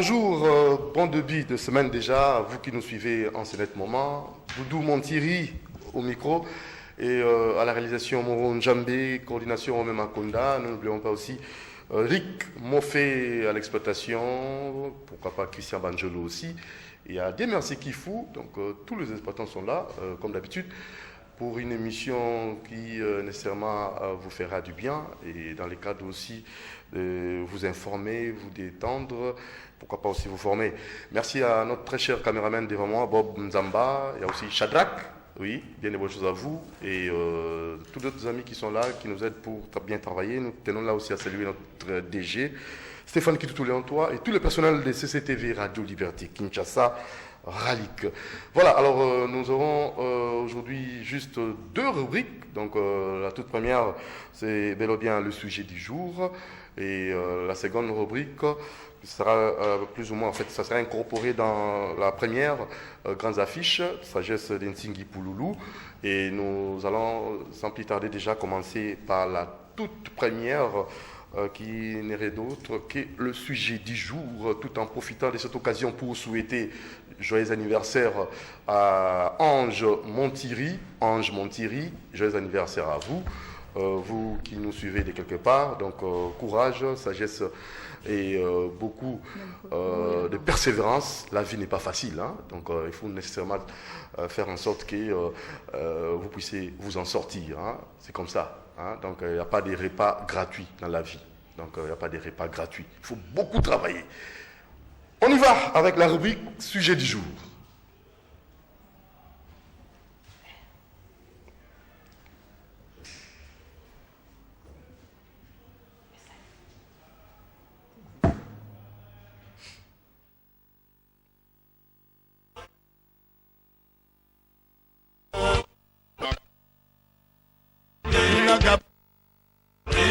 Bonjour, bon début de semaine déjà, vous qui nous suivez en ce net moment. Doudou Montiri au micro et à la réalisation Moro Njambé, coordination Romain Makonda. Nous n'oublions pas aussi Rick Moffé à l'exploitation, pourquoi pas Christian Banjolo aussi. Il y a des merci Kifou, donc tous les exploitants sont là, comme d'habitude, pour une émission qui nécessairement vous fera du bien et dans les cadres aussi de vous informer, vous détendre, pourquoi pas aussi vous former. Merci à notre très cher caméraman devant moi, Bob Nzamba, il y a aussi Shadrach, oui, bien des bonnes choses à vous, et tous d'autres amis qui sont là, qui nous aident pour bien travailler. Nous tenons là aussi à saluer notre DG, Stéphane Kitoutou-Léantois, et tout le personnel de CCTV Radio Liberté, Kinshasa, Ralik. Voilà, alors nous aurons aujourd'hui juste deux rubriques. Donc la toute première, c'est bel et bien le sujet du jour. Et la seconde rubrique sera plus ou moins, en fait, ça sera incorporé dans la première grandes affiches, Sagesse d'Nsingi Pouloulou. Et nous allons sans plus tarder déjà commencer par la toute première qui n'est d'autre que le sujet du jour, tout en profitant de cette occasion pour souhaiter joyeux anniversaire à Ange Montiri. Ange Montiri, joyeux anniversaire à vous. Vous qui nous suivez de quelque part, donc courage, sagesse et beaucoup de persévérance. La vie n'est pas facile, hein, donc il faut nécessairement faire en sorte que vous puissiez vous en sortir, hein, c'est comme ça. Hein, donc il n'y a pas de repas gratuits dans la vie, donc il n'y a pas de repas gratuits, il faut beaucoup travailler. On y va avec la rubrique sujet du jour.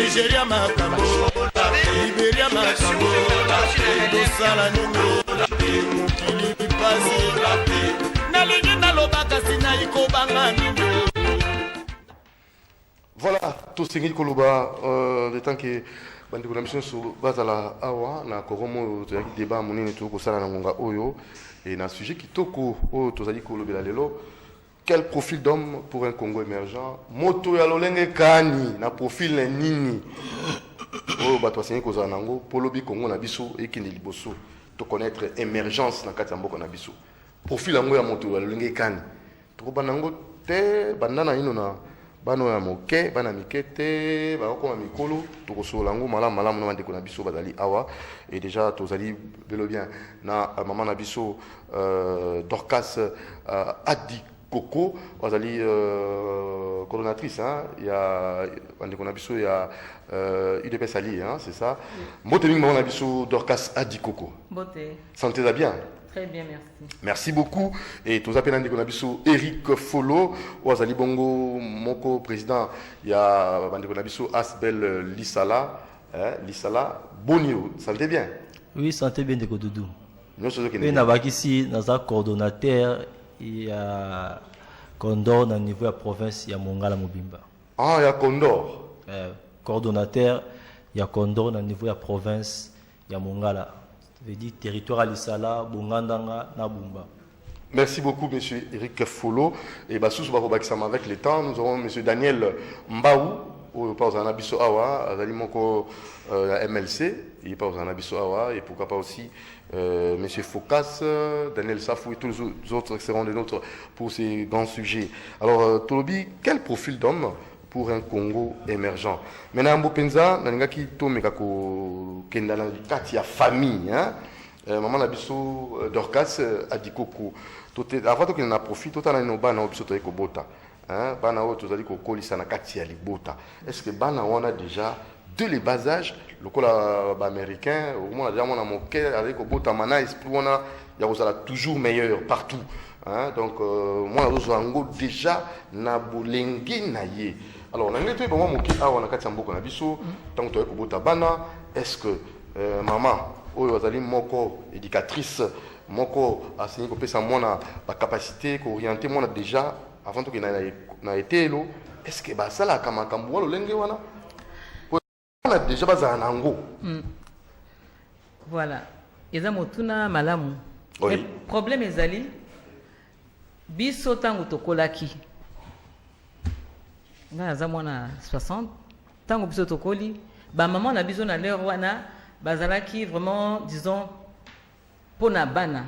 Nigeria makambo, Liberia makambo, Dosala nungo, mukili pasi, nalingi nalobaka sina ikobanga nungo. Voilà, tout ce qui est Koloba, le temps que bandiko na mission sur bazala awa na koromo to yaki débat monene to ko sala na ngonga oyo et na sujet kitoko o to zali kolobela lelo. Quel profil d'homme pour un Congo émergent? Moto ya lolenge kani na profil na nini? Oh bato asengi kozala nango polobi Congo na biso ekende liboso to connaître émergence na kati ya mboka na biso. Profil yango ya moto ya lolenge kani. To ba nango te bandana ino na bano ya moke bana mikete ba ko mikolo to kosola ngo malamu na bandeko na biso bazali awa et déjà tozali belo bien na maman na biso Dorcas Adi Coco, Wazali coordonnatrice, hein, il y a il y a UDPS Ali, hein, c'est ça. Mbotemi Maman Nabiso Dorcas Adi Coco. Beauté. Sentez-vous bien? Très bien, merci. Merci beaucoup. Et tous appelés Nandiko Nabiso Eric Folo, Wazali Bongo Moko président, il y a Nandiko Nabiso Asbel Lissala, Lissala Bonio. Sentez bien? Oui, sentez bien de Doudou. Nous sommes ici, nous avons coordonnateur. Il y a Condor au niveau de la province, il y a Mongala Mobimba. Ah, il y a Condor. Coordonnateur, il y a Condor au niveau de la province, il y a Mongala. Ça veut dire territoire Alisala, Bongandanga, Nabumba. Merci beaucoup, M. Eric Folo. Et bah, sous avec le temps, nous avons M. Daniel Mbaou, au Pausanabiso Awa, Azalimoko MLC, il est Pausanabiso Awa, et pourquoi pas aussi M. Focas, Daniel Safou et tous les autres seront des nôtres pour ces grands sujets. Alors, Tolobi, quel profil d'homme pour un Congo émergent? Maintenant, Mbopenza, Nangaki Tomekako Kendala Katia famille, hein? Maman Nabiso Dorcas Adikoko. Avant qu'il en a profité, tout en a bana obiso toyeko bota. Hein? Bana o tozali ko kolisa na Katia libota. Est-ce que bana on a déjà dès le bas âge, le col américain, au moins déjà mon amoké avec au bota mana esprit on a il y a toujours meilleur partout. Hein? Donc moi nous déjà na bolengi na ye. Alors on a été bon moké a on a Katia mboko na biso tant toyeko bota bana. Est-ce que maman oyo azali moko éducatrice moko asengi kopesa mwana ba capacité ko orienter mwana déjà avant que na été lo est-ce que ba sala kama kambo lolenge wana on a déjà bazana nango voilà eza motuna malamu. Oui. Le problème ezali biso tango tokolaki. Nga naza mwana 60 tango biso tokoli ba maman na biso na leur wana bazalaki vraiment disons pona bana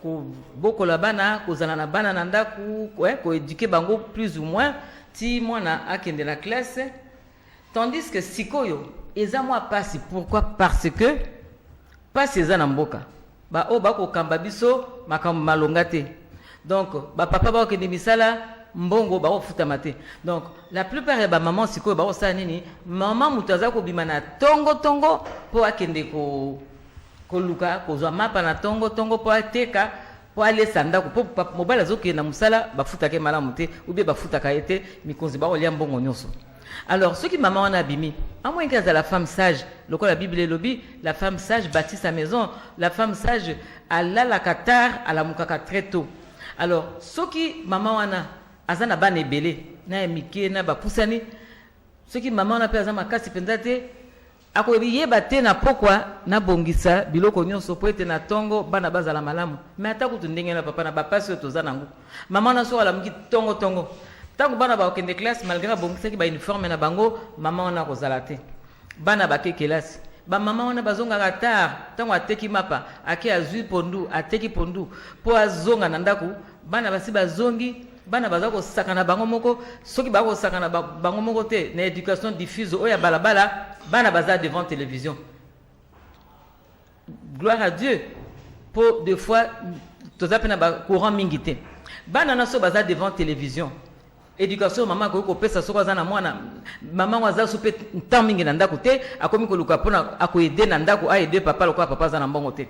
ko bokola bana kozala na bana na ndaku ko éduquer bango plus ou moins ti mwana akende la classe tandis que sikoyo eza mwa pasi. Pourquoi? Parce que pasi eza na mboka ba o bako kamba biso makambo malonga te. Donc ba papa ba okende misala mbongo ba ofuta mate. Donc la plupart ya ba maman sikoyo ba osala nini maman mutaza ko bimana tongo po akende ko luka kozwa mapa na tongo po ateka po ale sanda ko po mobala zoke na musala bafuta ke malamu te ou bien bafuta ka ete mikonzi ba olia mbongo nyoso. Alors ceux qui maman on a bimi à moins que la femme sage le la Bible et lobby la femme sage bâtit sa maison, la femme sage alla la katar à la mukaka très tôt. Alors ceux qui maman wana azana bana ebele na mike na bapusani ceux qui maman na pe azama kasi pendate akoyeba te na pokwa na bongisa biloko nyonso po ete na tongo bana bazala malamu mais atakutu ndenge na papa na bapasi oyo toza nango mama na so ala mki tongo tango bana ba okende classe malgré na bongisa ki ba uniforme na bango mama wana kozala te bana ba ke classe ba mama wana bazonga katar tango ateki mapa ake azui pondu ateki pondu po azonga na ndaku bana basi bazongi bana baza ko sakana bango moko soki ba ko sakana bango moko te na éducation diffuse oya balabala bana baza devant télévision. Gloire à Dieu. Pour des fois toza pena ba courant mingité bana na so baza devant télévision éducation maman ko pesa so baza na mwana maman waza so pe temps mingi na ndako te akomi ko luka pona akoyede na ndako aider papa lokwa papa za na mbongo te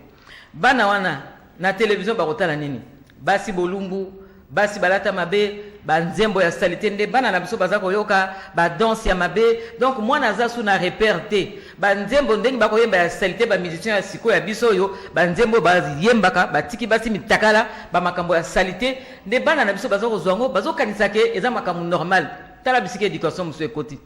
bana wana na télévision ba kotala nini basi bolumbu basi balata mabe banzembo ya salité nde bana na biso baza koyoka ba danse ya mabe donc mwana za su na repère te banzembo ndenge bakoyemba ya salité ba musicien ya siko ya biso yo banzembo baziyembaka batiki basi mitakala ba makambo ya salité nde bana na biso baza kozwango bazokanisa ke eza makambo normal tala bisike éducation muso ekoti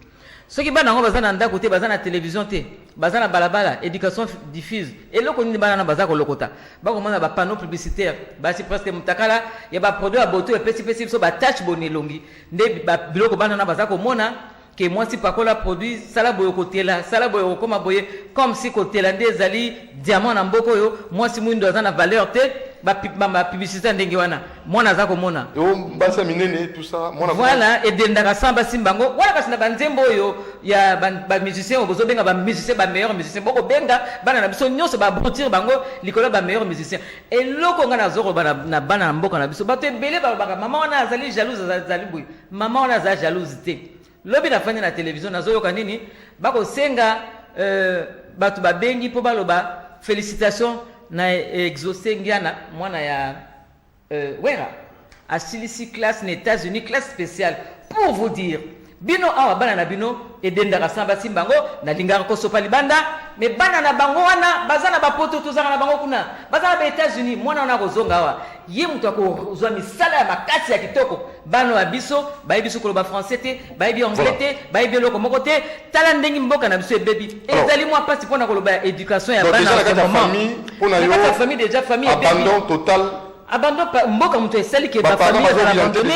soki bana ngo baza na ndako te baza na télévision te baza na balabala éducation diffuse eloko nini bana na baza kolokota bakomona ba panneau publicitaire basi presque mutakala ya ba produit ya boto et pesi so ba tâche bonelongi nde biloko bana na baza komona que moi si pakola produit sala boyo kotela sala boyo koma boye comme si kotela nde ezali diamant na mboko yo moi si mwindo aza na valeur te ba publicité ndenge wana mwana za komona yo mbasa minene tout ça mwana voilà et dendaka samba simbango wala kasi na banzembo yo ya ba musicien obozo benga ba musicien ba meilleur musicien boko benga bana na biso nyonso ba brutir bango likolo ba meilleur musicien et loko ngana zoro bana na bana na mboka na biso bato ebele ba mama wana azali jalouse azali boy mama wana azali jalouse te lobi na fanya na télévision nazo yoka nini bako senga bato ba bengi po baloba félicitations na exaucé ngiana mwana ya wera asilisi classe aux États-Unis classe spéciale pour vous dire bino awa bana na bino edendaka samba simbango na lingaka ko sopa libanda mais bana na bango wana bazana ba poto tozaka na bango kuna bazana ba États-Unis mwana wana kozonga awa ye mutu akozwa misala ya makasi ya kitoko bano ya biso bayebiso koloba français te bayebi anglais te bayebi eloko moko te tala ndenge mboka na biso ebebi ezali mwa pasi mpona koloba éducation ya bana na famille déjà famille abandon total abandon mboka mutu esali ke ba famille abandonné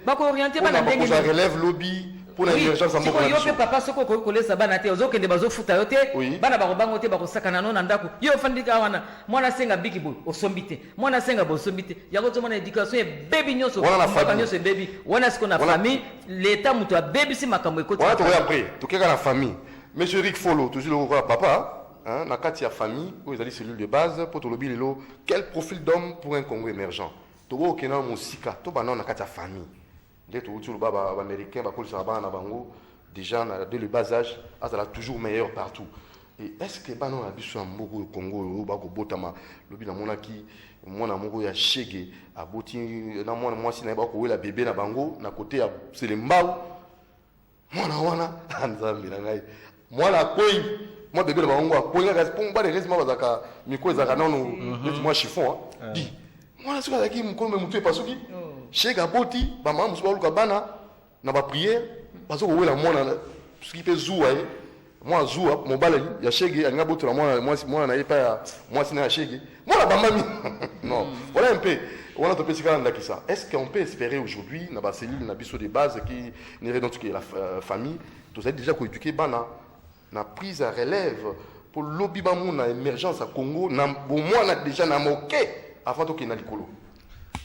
bako orienté bana ndenge ni relève lobby pour la urgence en mboka yo pe papa soko ko kolesa bana te ozokende bazofuta yo te bana bakobango te bakosakana no na ndako yo fandika wana mwana senga biki boy osombi te mwana senga bosombi te yako to mwana éducation e baby nyoso mwana nyoso baby wana siko na famille l'état mutu a baby si makambo ekoti wana to après to keka na famille monsieur Rick Follow toujours le papa hein, na kati ya famille où ils allaient cellule de base pour tolobi lelo quel profil d'homme pour un Congo émergent to wo kena musika to bana na kati ya famille dès tout le baba américain ba kolisa bana bango déjà dès le bas âge azala toujours meilleur partout et est-ce que bana na biso mboko Congo ba ko botama lobi na monaki mwana moko ya shege aboti na mwana mwasi na ba ko wela bébé na bango na côté ya selembao mwana wana anzambi na ngai mwana koi moi bébé na bango akoinga kasi pour ba les resma bazaka miko ezaka nano moi chiffon di mwana soka zaki mkono mutu pasuki shega boti ba mama musu ba luka bana na ba prière bazo ko wela mwana soki pe zuwa moi zoua mon balali ya shege anga boto la moi na yepa moi sina ya shege moi la bambami non voilà un peu on a topé sikala ndaki ça est-ce qu'on peut espérer aujourd'hui na ba cellule na biso de base qui n'est rien d'autre que la famille tous avez déjà coéduqué bana na prise à relève pour lobby ba mon émergence à Congo na bon moi na déjà na moqué avant to kina likolo.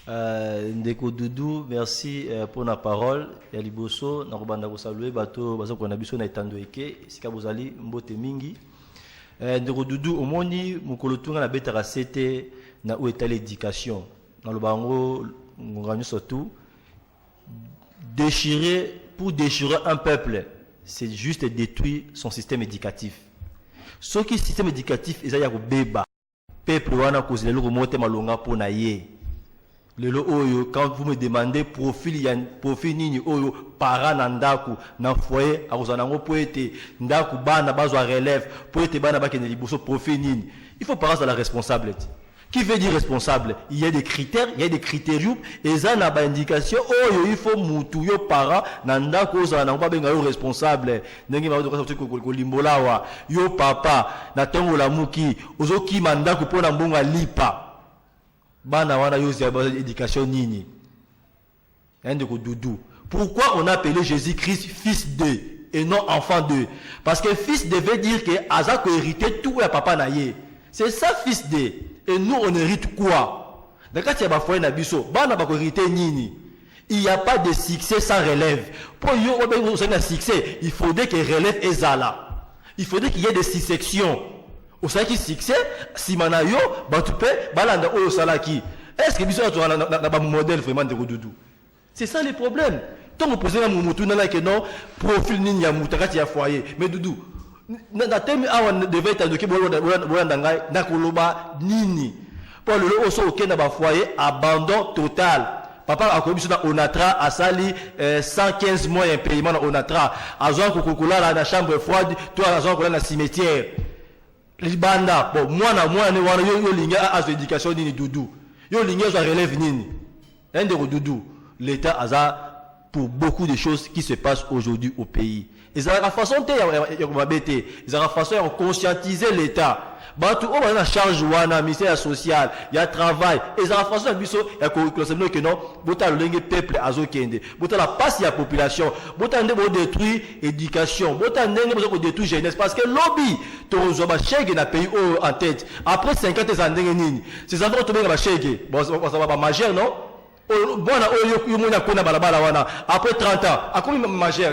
Ndeko Doudou, merci pour la parole. Ya liboso na robanda ko saluer bato bazo ko na biso na etando eke sika bozali mbote mingi. Ndeko Doudou omoni mukolo tunga na betara sete na ou état l'éducation. Dans le bango ngani surtout pour déchirer un peuple, c'est juste détruire son système éducatif. Ce qui système éducatif ezaya ko beba peuple wana ko zelo ko mote malonga po na ye. Lelo oyo quand vous me demandez profil nini oyo para na ndaku na foyer akozana ngo poete ndaku bana bazwa relève poete bana bakene liboso profil nini il faut parler à la responsabilité. Qui veut dire responsable? Il y a des critères, il y a des critériums et ça na ba indication oyo il faut mutu yo para na ndaku ozana ngo babenga yo responsable ndenge ba ko limbolawa yo papa na tongo la muki ozoki mandaku pona mbonga lipa bana wana yo zia éducation nini Ndeko Doudou. Pourquoi on a appelé Jésus-Christ fils de et non enfant de? Parce que fils de veut dire que Azako hérité tout le papa naïe. C'est ça fils de. Et nous on hérite quoi? D'accord, il y a ba foyer na biso bana ba ko hérité nini. Il n'y a pas de succès sans relève. Pour yo un succès, il faudrait que relève ezala. Il faudrait qu'il y ait des sections. Au salaki succès si manayo batupe balanda oyo salaki est-ce que biso na ba modèle vraiment de Doudou? C'est ça le problème. Tant vous posez na mutu na que non profil nini ya mutakati ya foyer mais Doudou na temi awa devait être de bolanda ngai na koloba nini pour le oso okenda ba foyer abandon total. Papa a commis na Onatra a sali 115 mois un paiement na Onatra azwa kokola na chambre froide toi azwa kola na cimetière. Libanda, bon, moi yo linga à éducation nini Doudou. Yo linga à relève nini. Ndeko Doudou, l'État a pour beaucoup de choses qui se passent aujourd'hui au pays. Ils ont la façon ils ont la façon de conscientiser l'État. Bantu on a charge wana ministère social, il y a travail. Ils ont la façon de biso ya ko que non, bota lenge peuple azokende. Bota la passe ya population, bota ndebo détruire éducation, bota ndenge bo détruire jeunesse parce que lobby to zoba chege na pays en tête. Après 50 ans ndenge nini. Ces enfants to benga ba chege, bon ça va pas majeur non? Bona oyo mona kona balabala wana après 30 ans, a combien majeur?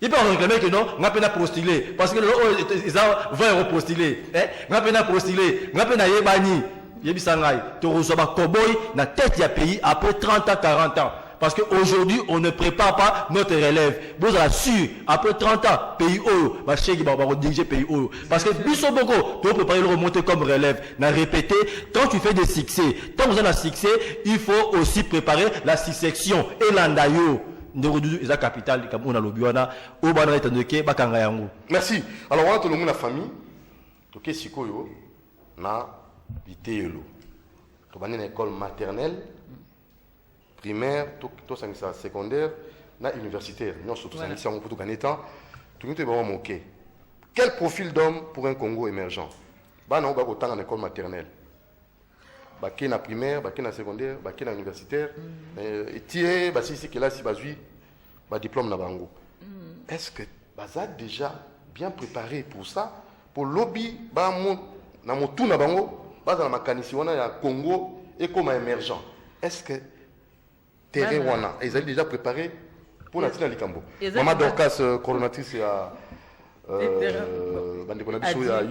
Il peut réclamer que non, on a peine à postuler. Parce que ils ont 20 € postulés. On a peine à postuler. On a peine à yébani. Yébisangay. Tu reçois un cowboy dans la tête du pays après 30 ans, 40 ans. Parce qu'aujourd'hui, on ne prépare pas notre relève. Vous avez su, après 30 ans, pays haut, ma chérie, on va diriger pays haut. Parce que Bissoboko, tu dois préparer le remonter comme relève. On a répété, quand tu fais des succès, quand vous avez un succès, il faut aussi préparer la succession et l'andayo. Capital merci. Alors on a tout le monde la famille toke sikoyo na bitelo to bani na école maternelle primaire to sangisa secondaire na universitaire non surtout sangisa on peut gagner temps tout nous te bon moquer quel profil d'homme pour un Congo émergent bana on va autant en école maternelle baki na primaire, baki na secondaire, baki na universitaire, et tiens, basi c'est que là si bazui, ba diplôme na bango. Est-ce que baza déjà bien préparé pour ça, pour lobby ba mon na motu na bango, baza na makanisi wana ya Congo et comme émergent. Est-ce que terrain wana ils ont déjà préparé pour la tina likambo. Maman Dorcas coordonnatrice à bande konabiso ya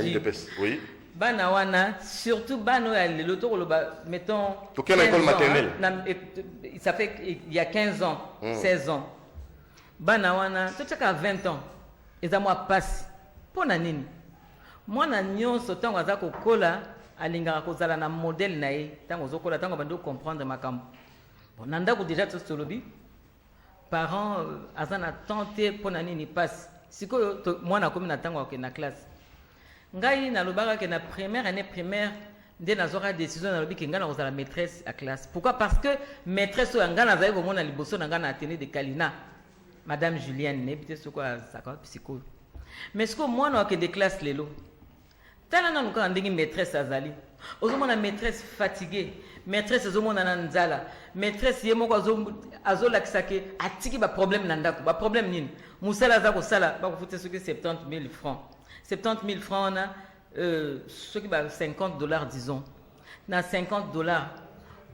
IDPS. Oui. Bana wana surtout bano ya l'auto mettons pour quelle école maternelle ça fait il y a 15 ans 16 ans bana wana totaka 20 ans eza moi passe pona nini mwana nyonso tango aza kokola alingaka kozala na modèle na ye tango zokola tango bando comprendre makambo bon nanda ko déjà to lobby parents azana tenter pona nini passe siko mwana komi na tango na classe ngai na lobaka ke na première année primaire nde nazora décision na lobi ke ngana kozala maîtresse à classe. Pourquoi? Parce que maîtresse oyo ngana azali komona liboso na ngana atene de Kalina madame Julienne nebite soko azaka psycho mais ce que moi na que des classes lelo tala na nuka ndingi maîtresse azali ozomona maîtresse fatiguée maîtresse ozomona na nzala maîtresse ye moko azolakisa ke atiki ba problème na ndako ba problème nini musala za kosala ba kufute soki 70 000 francs 70 000 francs na soki ba $50 disons na $50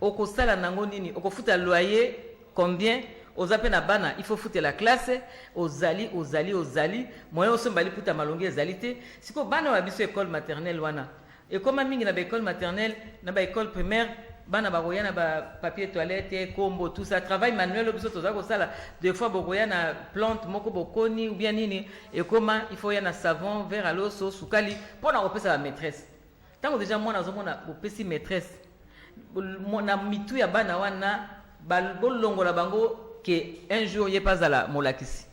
okosala nango nini okofuta loyer combien ozape na bana il faut foutre la classe ozali moyen osombali puta malongi ezali te siko bana wa biso école maternelle wana ekoma mingi na ba école maternelle na ba école primaire bana bakoya na ba papier toilette kombo tout ça travail manuel biso toza kosala des fois bokoya na plante moko bokoni ou bien nini ekoma il faut ya na savon verre à l'eau so sukali pona kopesa ba maîtresse tango déjà moi nazomona kopesi maîtresse na mitu ya bana wana bolongola bango que un jour il pas à la molakisi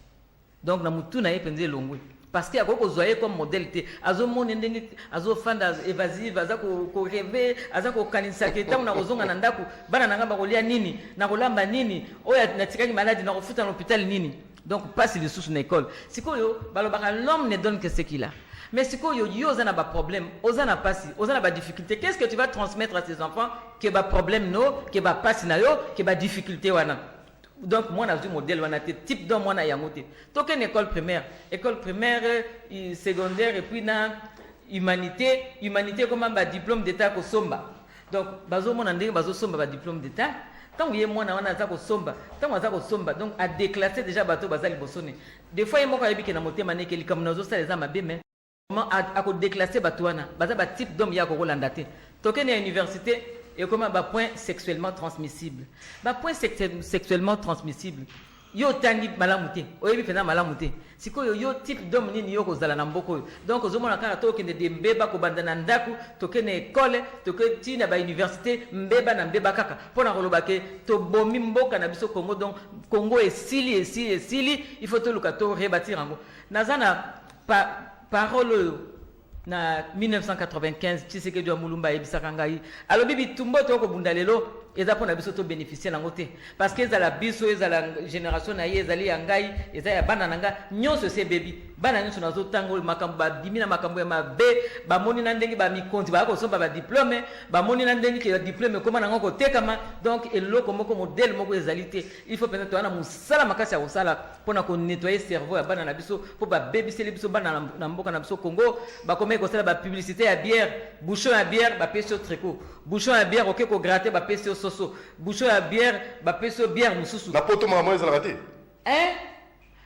donc na mutu na yepenze longwe parce que akoko zoye comme modèle te azo moni ndenge azo fanda évasive azako ko rêver azako kanisa ke tamu na kozonga na ndako bana nanga bakolia nini na kolamba nini oya na tikaki malade na kofuta na hôpital nini donc passe les sous na école sikoyo balobaka l'homme ne donne que ce qu'il a mais sikoyo yo ozana ba problème ozana pasi ozana ba difficulté qu'est-ce que tu vas transmettre à tes enfants que ba problème no que ba pasi na yo que ba difficulté wana. Donc moi j'ai un modèle on a type d'homme on a yamoté donc une école primaire secondaire et puis na humanité comme un diplôme d'état ko somba donc bazo mon ndenge bazo somba ba diplôme d'état tant que moi na za ko somba tant za ko somba donc à déclasser déjà bateau bazali bosone des fois il moko yebiki na motema ne keli comme nazo ça les ama mais comment à ko déclasser bateau wana baza ba type d'homme ya ko rolanda te donc une université et comment ba point sexuellement transmissible ba point sexuellement transmissible yo tangi malamuté oyebi fena malamuté sikoyo yo type d'homme nini yo kozala na mboko donc ozomona kaka to kende de mbeba ko banda na ndaku to kene école to ke tina ba université mbeba na mbeba kaka pona koloba ke to bomi mboka na biso Congo donc Congo esili il faut to luka to rebâtir ngo nazana parole na 1995 Tshisekedi wa Mulumba ebisaka ngai alobi bitumbo to ko bunda lelo eza pona biso to bénéficier nango te parce que eza la biso eza la génération na ye ezali ya ngai eza ya bana nanga nyonso se bebi bana nyonso nazo tango makambo ba dimina makambo ya mabe ba moni na ndenge ba mikonzi ba ko somba ba diplôme ba moni na ndenge ke diplôme koma nango ko tekama donc eloko moko modèle moko ezali te il faut peut-être wana musala makasi ya kosala pona ko nettoyer cerveau ya bana na biso po ba bebi sele biso bana na mboka na biso Congo ba komé ko sala ba publicité ya bière bouchon ya bière ba peso tricot bouchon ya bière ok ko gratter ba peso soso bouchon ya bière ba peso bière mususu na poto mama ezala raté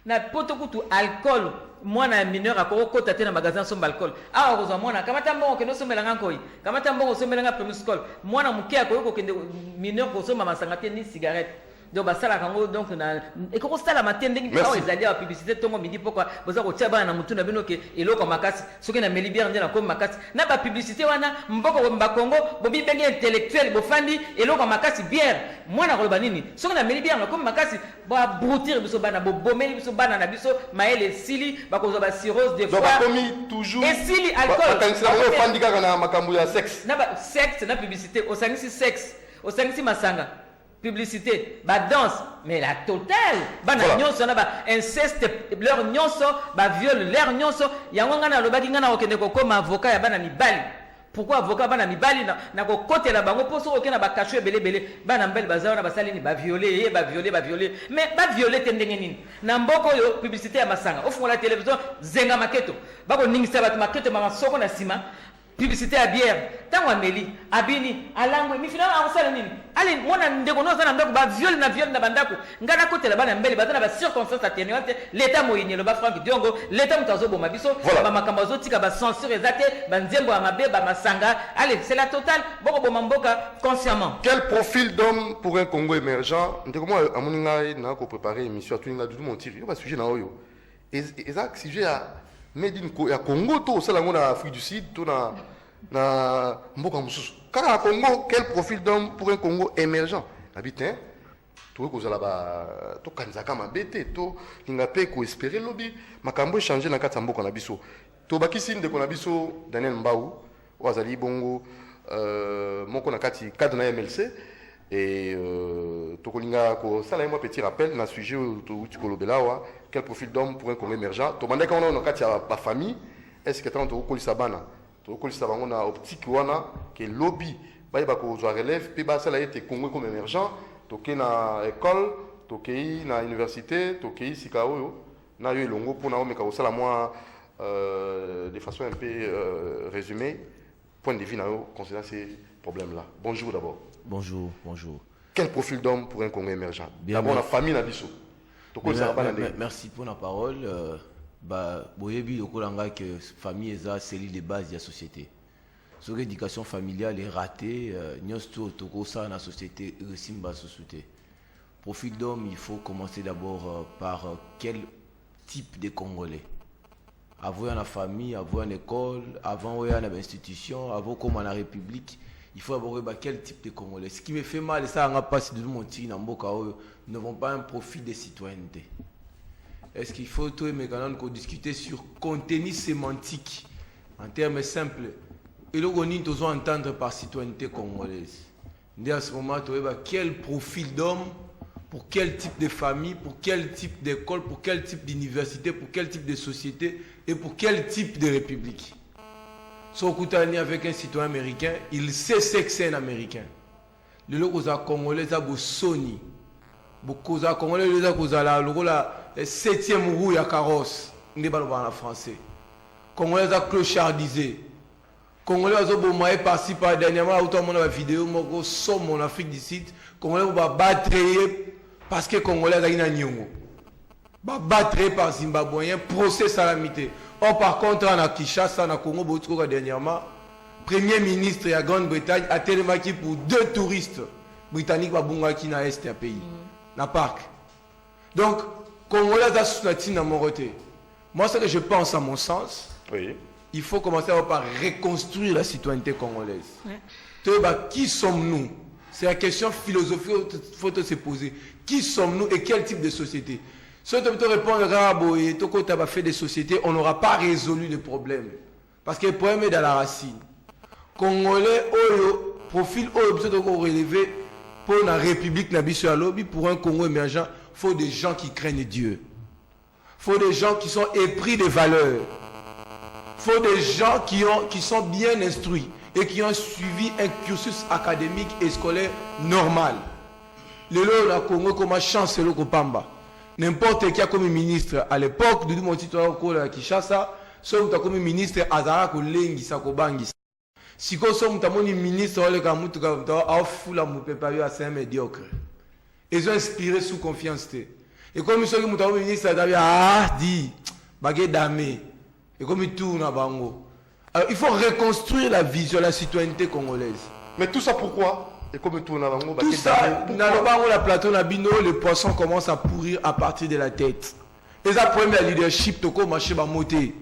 na poto kutu alcool mwana mineur akoko kota te na magasin somba alcool awa kozwa mwana kamata mbongo kende osombelanga nkoi kamata mbongo osombelanga premier school mwana muke akoki kende mineur kosomba masanga te ni cigarette donc basala kango donc na ekoko sala matende ngi awa ezali ya publicité tongo midi pourquoi boza ko tiaba na mutu na bino ke eloko makasi soki na melibière ndena ko makasi na ba publicité wana mboko ba Congo bobi bengi intellectuel bofandi eloko makasi bière mwana ko banini soki na melibière na ko makasi ba broutir biso bana bo bomeli biso bana na biso maele sili ba ko ba cirrhose des fois donc ba komi toujours et sili alcool ba kansela ko fandi kaka na makambo ya sexe na ba sexe na publicité au sangisi sexe au sangisi masanga publicité ba danse mais la totale bana nyonso na ba inceste leur nyonso ba viol leur nyonso yango ngana lobaki ngana okende ko koma avocat ya bana mibali pourquoi avocat bana mibali na ko kotela bango poso okena ba kacho belebele bana mbeli bazawa na basali ni ba violer mais ba violer tendenge nini na mboko yo publicité ya masanga ofungola télévision zenga maketo bako ningisa bat maketo mama soko na sima publicité à bière tango ameli abini alangwe mi finalement akosala nini ali mwana ndeko no zana ndako ba viol na bandako ngana kotela bana mbele bazana ba circonstances atténuantes l'état moyinyelo ba Franck Diongo l'état mutazo boma biso ba makambo zotika ba censure ezate ba nzembo ya mabe ba masanga allez c'est la totale boko boma mboka consciemment. Quel profil d'homme pour un Congo émergent ndeko mo amoninga na ko préparer émission tuninga du montiri yo ba sujet na oyo exact sujet ya made in Congo to sala ngona Afrique du Sud to na mboka mususu kaka Congo. Quel profil d'homme pour un Congo émergent habitant to ko sala ba to kanzaka mabete to linga pe ko espérer lobby makambo changer na kata mboka na biso to bakisi ndeko na biso Daniel Mbau wazali bongo moko na kati cadre na MLC Et tokolinga ko sala moi petit rappel na sujet où tu kolobelawa quel profil d'homme pour un Congo émergent. To mande quand on a kati ya famille est-ce que tant to kolisa bana to kolisa bango na optique wana que lobby ba ba ko zo relève pe ba sala ete Congo comme émergent to ke na école to ke na université to ke sika oyo na yo longo pour na o meka sala moi de façon un peu résumée point de vue na yo concernant ces problèmes là. Bonjour d'abord. Bonjour, bonjour. Quel profil d'homme pour un Congo émergent? D'abord, la famille n'a biso. Merci pour la parole. Boyebi okolanga que famille est la cellule de base de la société. So l'éducation familiale est ratée, nyosto toko ça na société resimba société. Profil d'homme, il faut commencer d'abord par quel type de Congolais. Avant la famille, avant l'école, avant l'institution, avant comme la République. Il faut avoir quel type de Congolais. Ce qui me fait mal, ça n'a pas si de mon tir dans Mboka, ne vont pas un profil de citoyenneté. Est-ce qu'il faut tout discuter sur contenu sémantique en termes simples? Et là, on doit entendre par citoyenneté congolaise. À ce moment, quel profil d'homme, pour quel type de famille, pour quel type d'école, pour quel type d'université, pour quel type de société et pour quel type de république. Si on est avec un citoyen américain, il sait ce que c'est un américain. Le logo congolais, c'est Sony. Le congolais, c'est la 7e roue à carrosse. On est en français. Congolais, c'est clochardisé. Congolais, c'est par-ci par dernièrement, autant mon vidéo, mon somme en Afrique du Sud. Congolais, va battre parce que Congolais, c'est un nyongo. Va battre par Zimbabwéen, procès salamité. Or, par contre, en Kinshasa, en Congo, dernièrement, Premier ministre de la Grande-Bretagne a tellement pour 2 touristes britanniques qui sont dans l'Est du pays, dans le parc. Donc, Congolais sont dans mon côté. Moi, ce que je pense, à mon sens, oui. Il faut commencer par reconstruire la citoyenneté congolaise. Oui. Qui sommes-nous? C'est la question philosophique qu'il faut se poser. Qui sommes-nous et quel type de société? Si on te répond à fait des sociétés, on n'aura pas résolu le problème. Parce que le problème est dans la racine. Congolais, profil relevé pour la République, pour un Congo émergent, il faut des gens qui craignent Dieu. Il faut des gens qui sont épris de valeurs. Il faut des gens qui sont bien instruits et qui ont suivi un cursus académique et scolaire normal. Le Congo comme chance le Kopamba. N'importe qui a comme ministre à l'époque de mon titre à Kinshasa, soit comme ministre Azara Kolengi Sakobangi. Si vous êtes un ministre, vous avez assez médiocre. Ils ont inspiré sous confiance. Et comme ils sont un ministre, dit, et comme ils tournent à Bango. Alors il faut reconstruire la vision de la citoyenneté congolaise. Mais tout ça pourquoi? Et comme tout ça, dans la plateau Nabino, le poisson commence à pourrir à partir de la tête. Et ça problème de leadership, toko marché ba moté.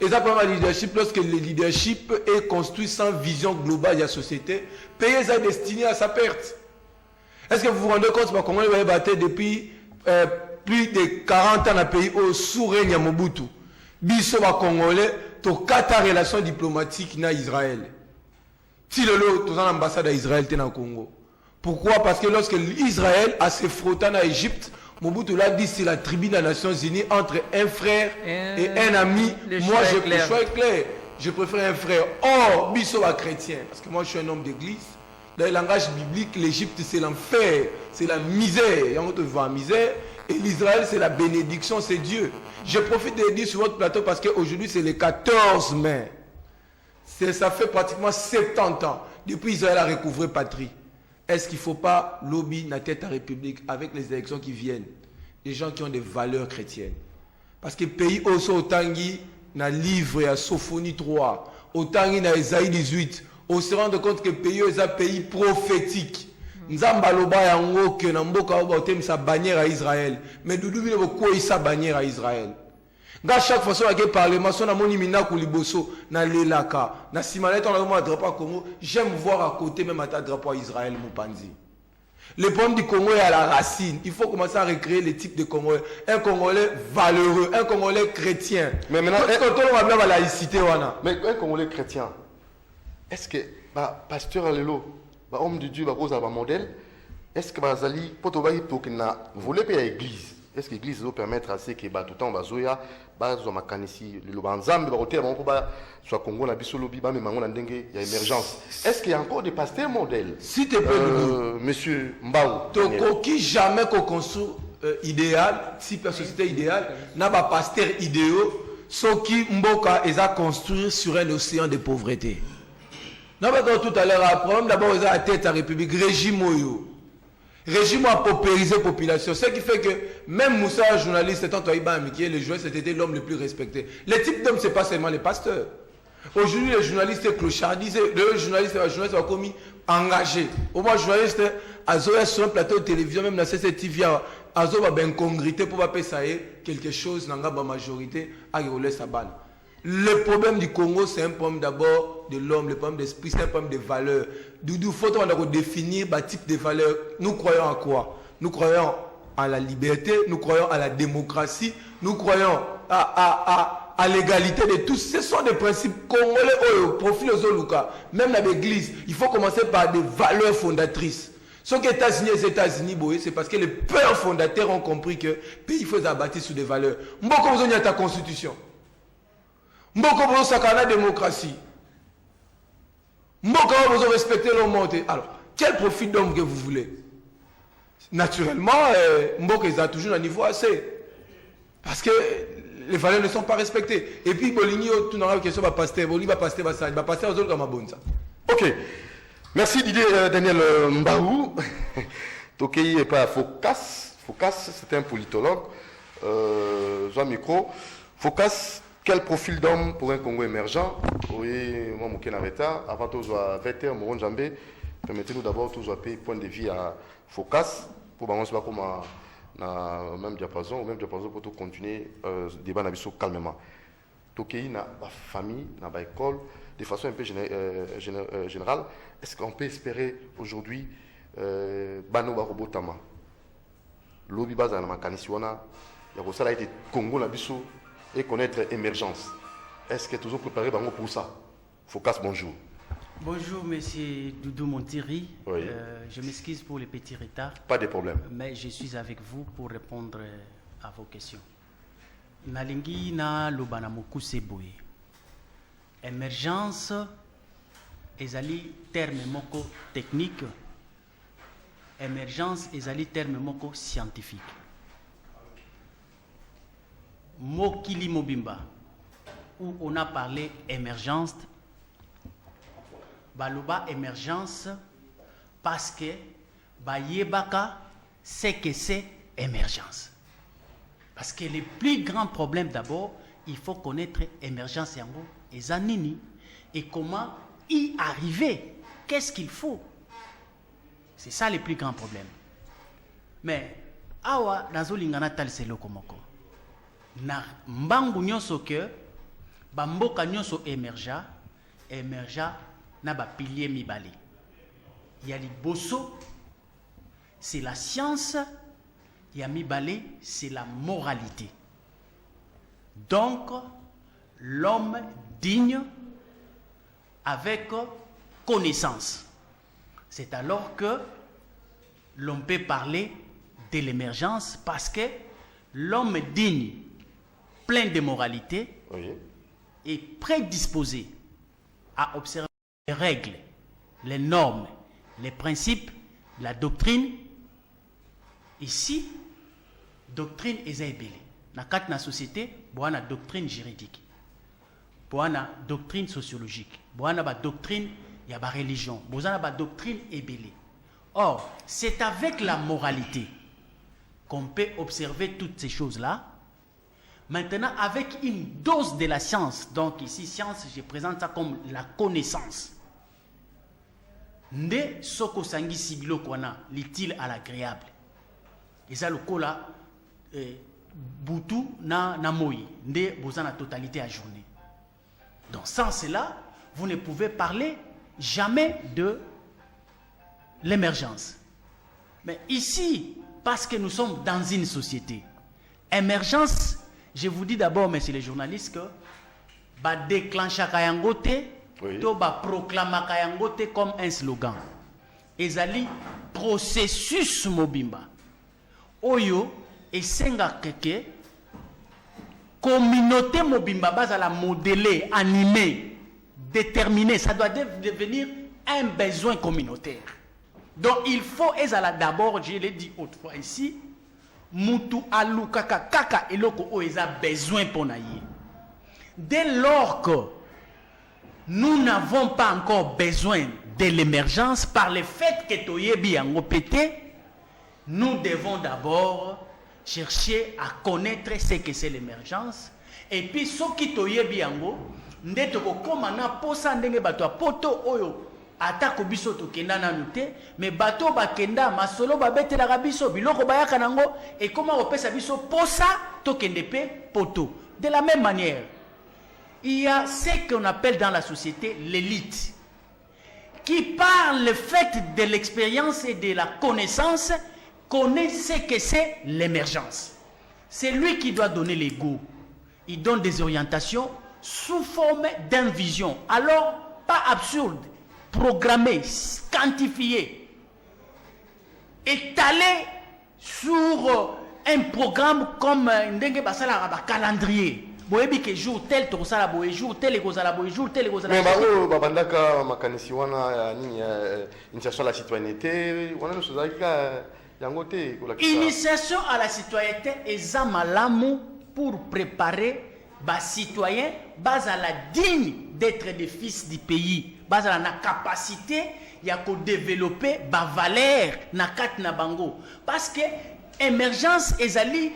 Et ça problème de leadership, lorsque le leadership est construit sans vision globale de la société, pays est destiné à sa perte. Est-ce que vous vous rendez compte comment il va battre depuis plus de 40 ans dans le pays au sous-règne à Mobutu? Biso ba Congolais, to 4 relations diplomatiques na Israël. Si le lot, tout l'ambassade d'Israël est dans le Congo. Pourquoi? Parce que lorsque Israël a se frotté en Égypte, Mobutu l'a dit, c'est la tribune des Nations Unies entre un frère et un ami. Moi, le choix est clair. Je préfère un frère. Or, Bisso va chrétien. Parce que moi, je suis un homme d'église. Dans le langage biblique, l'Égypte, c'est l'enfer. C'est la misère. Et on te voit la misère. Et l'Israël, c'est la bénédiction, c'est Dieu. Je profite de le dire sur votre plateau parce qu'aujourd'hui, c'est le 14 mai. Ça fait pratiquement 70 ans depuis Israël a recouvré patrie. Est-ce qu'il ne faut pas lobby la tête à la République avec les élections qui viennent? Des gens qui ont des valeurs chrétiennes. Parce que le pays aussi Tangi, dans le livre à Sophonie 3, au Tangi dans Isaïe 18, on se rend compte que le pays est un pays prophétique. Nzambaloba yango que na mboka obotem sa bannière à Israël. Mais Doudou bino ko sa bannière à Israël. Ga chaque fois que parlement son amoni mina ko liboso na lelaka na simaneta on a drapeau Congo, j'aime voir à côté même à ta drapeau à Israël Mopanzi. Le problème du Congo est à la racine. Il faut commencer à recréer les types de Congolais. Un Congolais valeureux, un Congolais chrétien. Mais maintenant, quand on va la laïcité, mais un Congolais chrétien, est-ce que pasteur Alelo, homme de Dieu, cause un modèle, est-ce que bazali potobai pour qu'il na volé pe église est-ce que l'église doit permettre à ce que ba tout temps bazoya bazo makanisi le banzambe ba côté bango ba soit Congo na biso lobi ba me mango na ndenge ya émergence est-ce qu'il y a encore des pasteurs modèles s'il te plaît monsieur Mbao toko qui jamais qu'on construit idéal si société idéale n'a pas pasteur idéaux ceux qui mboka eza construire sur un océan de pauvreté. N'a pas tout à l'heure après d'abord ils ont la tête à République régime oyo régime a paupérisé la population. Ce qui fait que même Moussa, journaliste, étant qui est le joueur, c'était l'homme le plus respecté. Les types d'hommes, ce n'est pas seulement les pasteurs. Aujourd'hui, les journalistes clochardisés, les journalistes sont commis engagés. Au moins, les journalistes, ils sur un plateau de télévision, même dans CCTV, ils ont une congrité pour pas ça quelque chose dans la majorité à rouler sa balle. Le problème du Congo, c'est un problème d'abord de l'homme, le problème d'esprit, c'est un problème de valeurs. Doudou, faut définir le type de valeurs. Nous croyons à quoi? Nous croyons à la liberté, nous croyons à la démocratie, nous croyons à l'égalité de tous. Ce sont des principes congolais, profil aux Oluka. Même dans l'église, il faut commencer par des valeurs fondatrices. Ce que les États-Unis, c'est parce que les pères fondateurs ont compris que le pays faut bâtir sur des valeurs. Mboko vous avez ta constitution. Mboko vous avez la démocratie. Mboko vous avez respecté l'homme. Alors, quel profil d'homme que vous voulez? Naturellement, Mboko est toujours à niveau assez. Parce que les valeurs ne sont pas respectées. Et puis, Boligny, tout n'a pas question de pasteur. Boligny va pasteur, va pasteur aux autres comme un bon ça. Ok. Merci Didier Daniel Mbaou. Tokei est pas Focas. Focas, c'est un politologue. Jean Micro. Focas, quel profil d'homme pour un Congo émergent? Oui, moi, Mouké Nareta. Avant tout, je vais Vetter, Moron Jambé. Permettez-nous d'abord tous un point de vue à Focas. Pour que nous comme au même diapason, pour tout continuer le débat calmement. Tokei n'a pas famille, n'a pas école. De façon un peu générale, est-ce qu'on peut espérer aujourd'hui Bano Barobotama, Lobi Baza na Makanisiwana, Yakosala été Congo na biso et connaître émergence. Est-ce que toujours préparé Bango pour ça? Focas, bonjour. Bonjour, monsieur Doudou Montiri. Oui. Je m'excuse pour les petits retards. Pas de problème. Mais je suis avec vous pour répondre à vos questions. Nalingi na lobana mokuse boye. Émergence, ezali terme moko technique. Émergence, ezali terme moko scientifique. Mokili Mobimba, où on a parlé émergence, baloba émergence parce que bayebaka c'est que c'est émergence. Parce que le plus grand problème d'abord, il faut connaître émergence yango et zanini et comment y arriver. Qu'est-ce qu'il faut? C'est ça le plus grand problème. Mais awa nazolingana tal selo komoko. Na mbangu nyonso ke bamboka nyonso émergea na ba pilier mibale. Il y a liboso, c'est la science, il y a mibale, c'est la moralité. Donc, l'homme digne avec connaissance. C'est alors que l'on peut parler de l'émergence parce que l'homme digne, plein de moralité, Oui. est prédisposé à observer les règles, les normes, les principes, la doctrine. Ici, doctrine est ébélée. Dans la société, il y a une doctrine juridique, il y a une doctrine sociologique, il y a une doctrine, il y a une religion, il y a une doctrine ébélée. Or, c'est avec la moralité qu'on peut observer toutes ces choses-là. Maintenant, avec une dose de la science, donc ici, science, je présente ça comme la connaissance. Nde soko sangi sibilo kwana, l'utile à l'agréable. Et ça, le kola, Boutou na moi, nde boza na totalité à journée. Donc sans cela, vous ne pouvez parler jamais de l'émergence. Mais ici, parce que nous sommes dans une société, émergence, je vous dis d'abord, messieurs les journalistes, que ba déclencher kayangote, to ba proclamer kayangote comme un slogan. Ezali processus mobimba oyo esenga keke communauté mobimba bazala modelé, animé, déterminé. Ça doit devenir un besoin communautaire. Donc il faut d'abord, je l'ai dit autrefois ici, mutu alukaka kaka eloko o eza besoin pour naïe. Dès lors que nous n'avons pas encore besoin de l'émergence par le fait que toyebi yango pété, nous devons d'abord chercher à connaître ce que c'est l'émergence. Et puis, ce qui toyebi yango, ndete ko komana posa ndenge bato poto oyo atako biso to kenda na nute, mais bato ba kenda masolo ba betela biso biloko bayaka nango et comment opesa biso posa to kende pe poto. De la même manière, il y a ce qu'on appelle dans la société l'élite, qui par le fait de l'expérience et de la connaissance connaît ce que c'est l'émergence. C'est lui qui doit donner les goûts. Il donne des orientations sous forme d'une vision. Alors, pas absurde, programmé, quantifié, étalé sur un programme comme un calendrier. Boyebi que jour tel to sala boye jour tel ekozala boye jour tel ekozala. Mais ba babandaka makanisi wana ni initiation à la citoyenneté, wana no sozalika yango te ko la. Initiation à la citoyenneté eza malamu pour préparer bas citoyens bazala digne d'être des fils du pays, bazala na capacité ya ko développer ba valeur na kat na bango parce que émergence ezali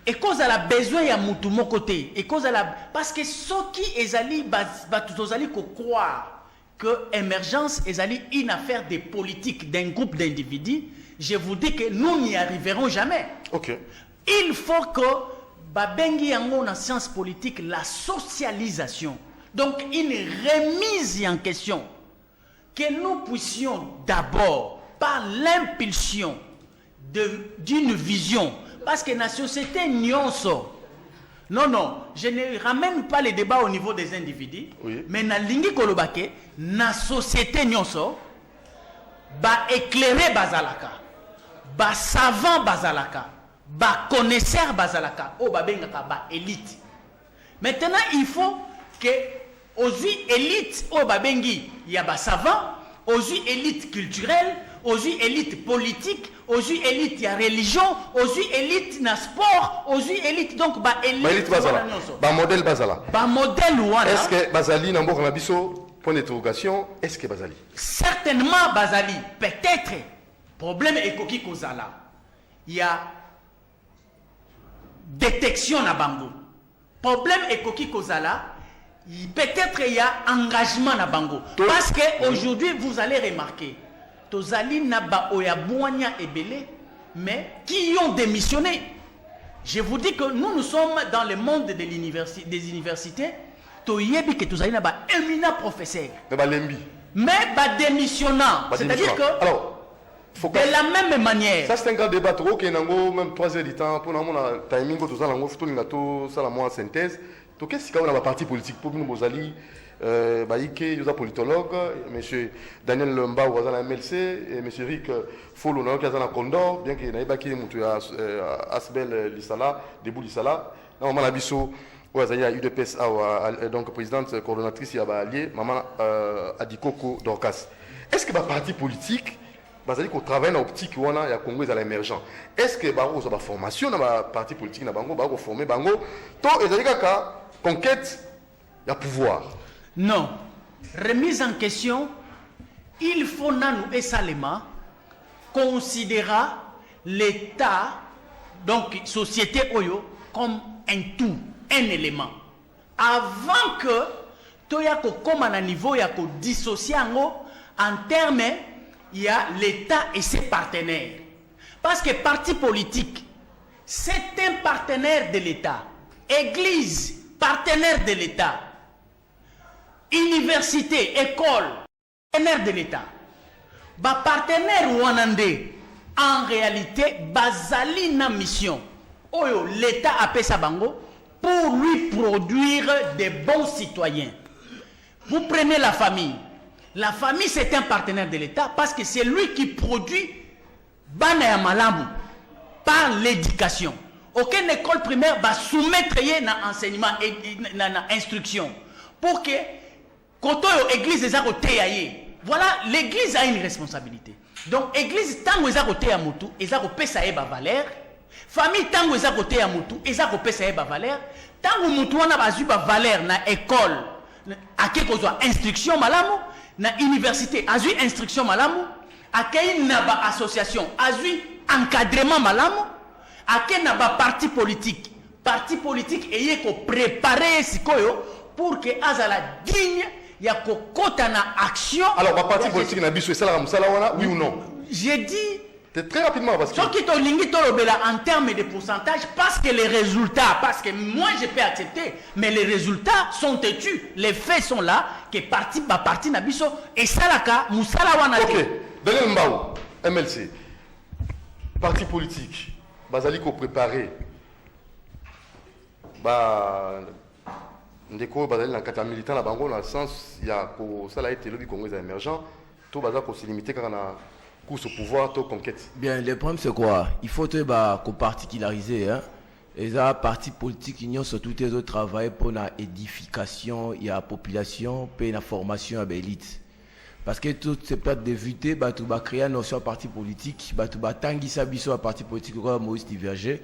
et cause à la besoin ya mutu mon côté et cause à la parce que ce qui ezali batuzali ko croire que émergence ezali une affaire de politique d'un groupe d'individus, je vous dis que nous n'y arriverons jamais. OK. Il faut que babengi yango na science politique la socialisation. Donc une remise en question que nous puissions d'abord par l'impulsion d'une vision. Parce que la société nyonso. Non, je ne ramène pas les débats au niveau des individus. Oui. Mais na lingi kolobake, na société nyonso, ba éclairé bazalaka, ba savant bazalaka, ba connaisseur bazalaka, o ba bengaka ba élite. Maintenant, il faut que aux élites o ba bengi ya ba savant, aux élites culturelles, aux élites politiques, aux élites ya religion, aux élites na sport, aux élites donc ba élite bazala. Ba modèle bazala. Ba modèle wana. Est-ce que bazali na mboka na biso point d'interrogation, est-ce que bazali? Certainement bazali, peut-être. Problème ekoki kozala. Il y a détection na bango. Problème ekoki kozala, peut-être il y a engagement na bango. Parce que aujourd'hui vous allez remarquer Tozali Naba Oyabouania et Belé, mais qui ont démissionné. Je vous dis que nous sommes dans le monde de des universités. Toyebi que Tozali Naba éminent professeur. Mais démissionnant. C'est-à-dire que alors, de la même manière. Ça c'est un grand débat trop qui est même 3 heures du temps pour nous timing tout ça lango futu lingato ça la moi synthèse. To qu'est-ce qu'on a la parti politique pour nous Bozali Baïke, il y a politologue, M. Daniel Lomba, ou à la MLC, et M. Rick Folo, qui est à la Condor, bien qu'il n'y ait pas qui est Asbel Lissala, Debout Lissala. Maman Abisso, ou à UDPS, donc présidente coordonnatrice, il y a allié, Maman Adikoko Dorcas. Est-ce que le parti politique, parce qu'on travaille dans l'optique où on a Congo à l'émergent, est-ce que Bango a une formation dans le parti politique, Bango a formé Bango, tout est dans la conquête, il y a pouvoir. Non. Remise en question, il faut nous et Salema considérer l'État, donc société Oyo, comme un tout, un élément. Avant que Toyako comme à un niveau, il y a que dissocier en termes, il y a l'État et ses partenaires. Parce que parti politique, c'est un partenaire de l'État. Église, partenaire de l'État. Université, école, partenaire de l'État. Ba partenaire Wanande, en réalité, bazali na mission. Oyo, l'État a fait sa bango pour lui produire des bons citoyens. Vous prenez la famille. La famille, c'est un partenaire de l'État parce que c'est lui qui produit bana ya malamu par l'éducation. Aucune école primaire va soumettre à enseignement et à instruction pour que quand l'église est à côté, voilà, l'église a une responsabilité. Donc l'église tant que est à côté à mutu, est à côté ça est valeur. Famille tant que est à côté à mutu, est à côté ça est valeur. Tant que mutu on a pas valeur na école, à quelque chose instruction malamu, na université a eu instruction malamu, à quelle na ba association a eu encadrement malamu. À quel parti politique ayé ko préparer sikoyo pour que azala digne ya ko kota na action. Alors ma parti politique na biso ça la oui ou non? J'ai dit très rapidement parce que ce qui to lingi to lobela en termes de pourcentage parce que les résultats, parce que moi je peux accepter, mais les résultats sont têtus, les faits sont là que parti na biso et salaka musala wana. OK, Daniel Mbao, MLC. Parti politique bazali ko préparer ndeko bazali na kata militant na bango dans le sens ya ko sala été lobby congolais émergent to baza ko se limiter quand na course au pouvoir to conquête. Bien, le problème c'est quoi? Il faut te ko particulariser hein. Et ça parti politique union surtout les autres travailler pour la édification il y a population pour la formation à l'élite. Parce que toutes ces plates de vérité, tu vas créer une notion de parti politique, tu vas tanguer sa mission à parti politique, comme Moïse divergé,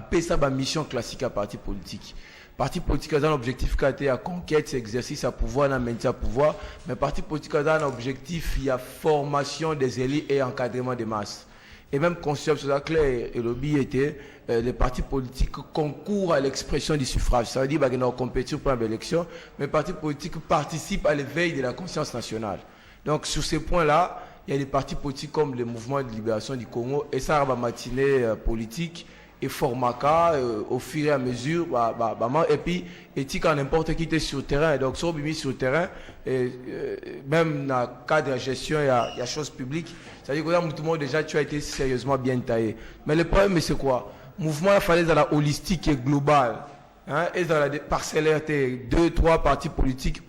tu ça une mission classique à parti politique. Parti politique a un objectif qui a été à conquête, c'est exercice à pouvoir, à maintien à pouvoir, mais parti politique a un objectif, il y a formation des élites et encadrement des masses. Et même concept sur la clair et lobby était les partis politiques concourent à l'expression du suffrage. Ça veut dire qu'ils ont compétition pour l'élection, mais les partis politiques participent à l'éveil de la conscience nationale. Donc sur ces points-là, il y a des partis politiques comme le mouvement de libération du Congo et ça va matinée politique et formaka au fur et à mesure et puis éthique en n'importe qui était sur le terrain. Donc sur le terrain même dans le cadre de gestion il y a choses publiques. C'est-à-dire que là tout le monde déjà tu as été sérieusement bien taillé. Mais le problème c'est quoi? Mouvement il fallait dans la holistique et globale. Hein, et dans la parcellarité, 2-3 partis politiques,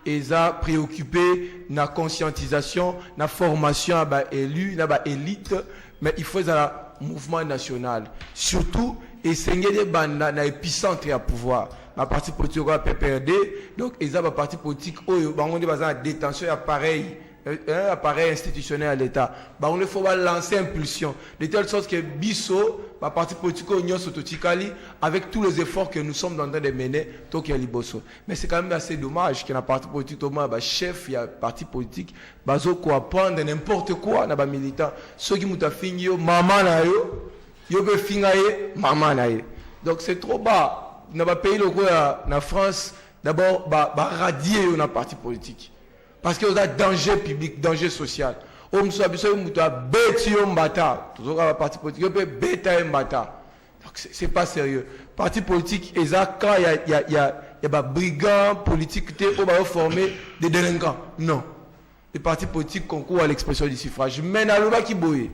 ils ont préoccupé la conscientisation, la formation à élus, à élite, mais il faut un mouvement national. Surtout, essayer de l'épicentre à pouvoir. Ma parti politique, PPRD, donc ils ont un parti politique, ils ont une détention appareil. Un appareil institutionnel à l'État. Il faut lancer impulsion de telle sorte que Bisso, ma parti politique Union Sototikali, avec tous les efforts que nous sommes en train de mener, Tokia Liboso. Mais c'est quand même assez dommage que la parti politique, chef, il y a parti politique, bazo quoi prendre n'importe quoi na ba militant. Ceux qui m'ont fini yo maman na yo be fingaye maman na yo. Donc c'est trop bas. Dans ba pays locaux na France, d'abord radier na parti politique. Parce qu'il y a danger public, danger social. Donc c'est pas sérieux. Parti politique, il y a brigands politiques qui ont formé des délinquants. Non. Les partis politiques concourent à l'expression du suffrage. Mais dans le qui boye.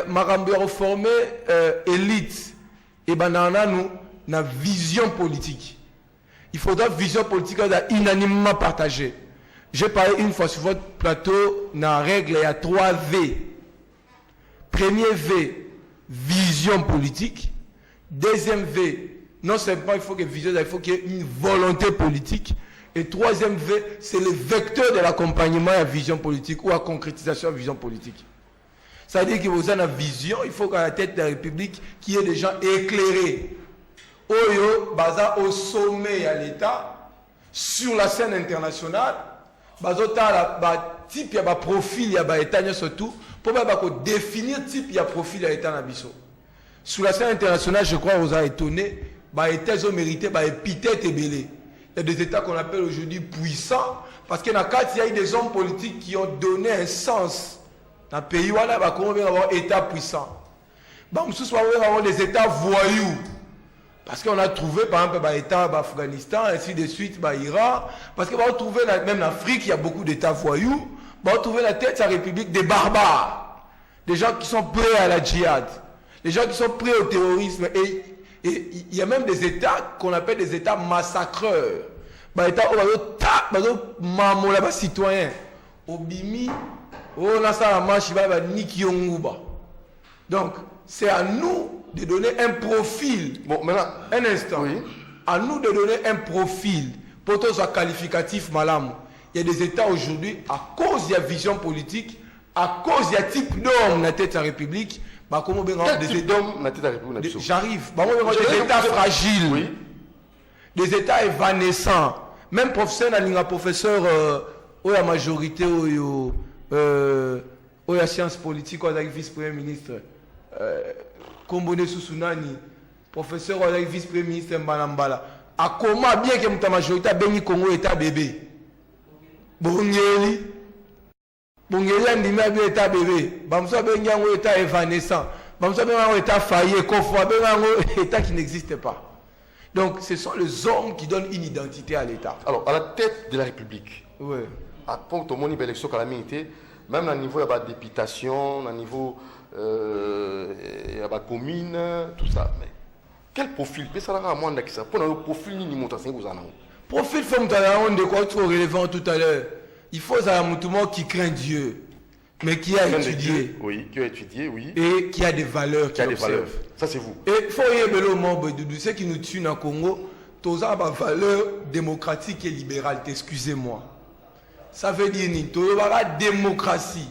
Marambi a formé élite. Et ben nous une vision politique. Il faudra vision politique unanimement partagée. J'ai parlé une fois sur votre plateau, dans la règle, il y a 3 V. Premier V, vision politique. Deuxième V, non seulement il faut qu'il y ait vision, il faut qu'il y ait une volonté politique. Et troisième V, c'est le vecteur de l'accompagnement à la vision politique ou à la concrétisation de la vision politique. Ça veut dire qu'il y a une vision, il faut qu'à la tête de la République, qu'il y ait des gens éclairés. Au sommet à l'État, sur la scène internationale, type ya profil ya état surtout pour définir type ya profil ya état nabiso. Sur la scène internationale, je crois vous a étonné, états ont mérité épithète et belé. Il y a des états qu'on appelle aujourd'hui puissants parce qu'il y a des hommes politiques qui ont donné un sens dans le pays où on va avoir état puissant. Nous avons des états voyous. Parce qu'on a trouvé, par exemple, l'État Afghanistan, ainsi de suite, Iran. Parce qu'on va trouver, même en Afrique, il y a beaucoup d'États voyous. On va trouver la tête de la République des barbares. Des gens qui sont prêts à la djihad. Des gens qui sont prêts au terrorisme. Et il y a même des États qu'on appelle des États massacreurs. États où citoyens. Obimi, on a ça la marche, il va Niki Yonguba. Donc, c'est à nous de donner un profil. Bon, maintenant, un instant. Oui. À nous de donner un profil pour tous les qualificatifs malam. Il y a des États aujourd'hui, à cause de la vision politique, à cause de la type d'homme dans la tête de la République, bah, comment quel type d'homme dans la tête de la République? J'arrive. Bah, des États fragiles. Oui. Des États évanescents. Même professeur, la majorité, la science politique, la vice-premier ministre, Kombone Susunani, professeur, la vice-premier ministre Mbalambala. À comment bien que la majorité a béni Congo État bébé? Bongeli a dit bien État bébé. Bamsa béni un État évanescent. Bamsa béni un État failli, Kofo béni un État qui n'existe pas. Donc, ce sont les hommes qui donnent une identité à l'État. Alors, à la tête de la République, oui. À point de mon élection calamité, même au niveau de la députation, au niveau de la commune, tout ça. Mais quel profil? Ça a moins d'accès. Pour le profil, ni monter vous en avez. Profil, comme tu as de quoi trop relevant tout à l'heure. Il faut un mouton qui craint Dieu, mais qui a étudié. Oui, qui a étudié, oui. Et qui a des valeurs. Qui a des valeurs. Ça, c'est vous. Et il faut y avoir le membre de ceux qui nous tuent dans le Congo. Tous ont des valeurs démocratiques et libérales. Excusez-moi. Ça veut dire qu'il y a démocratie.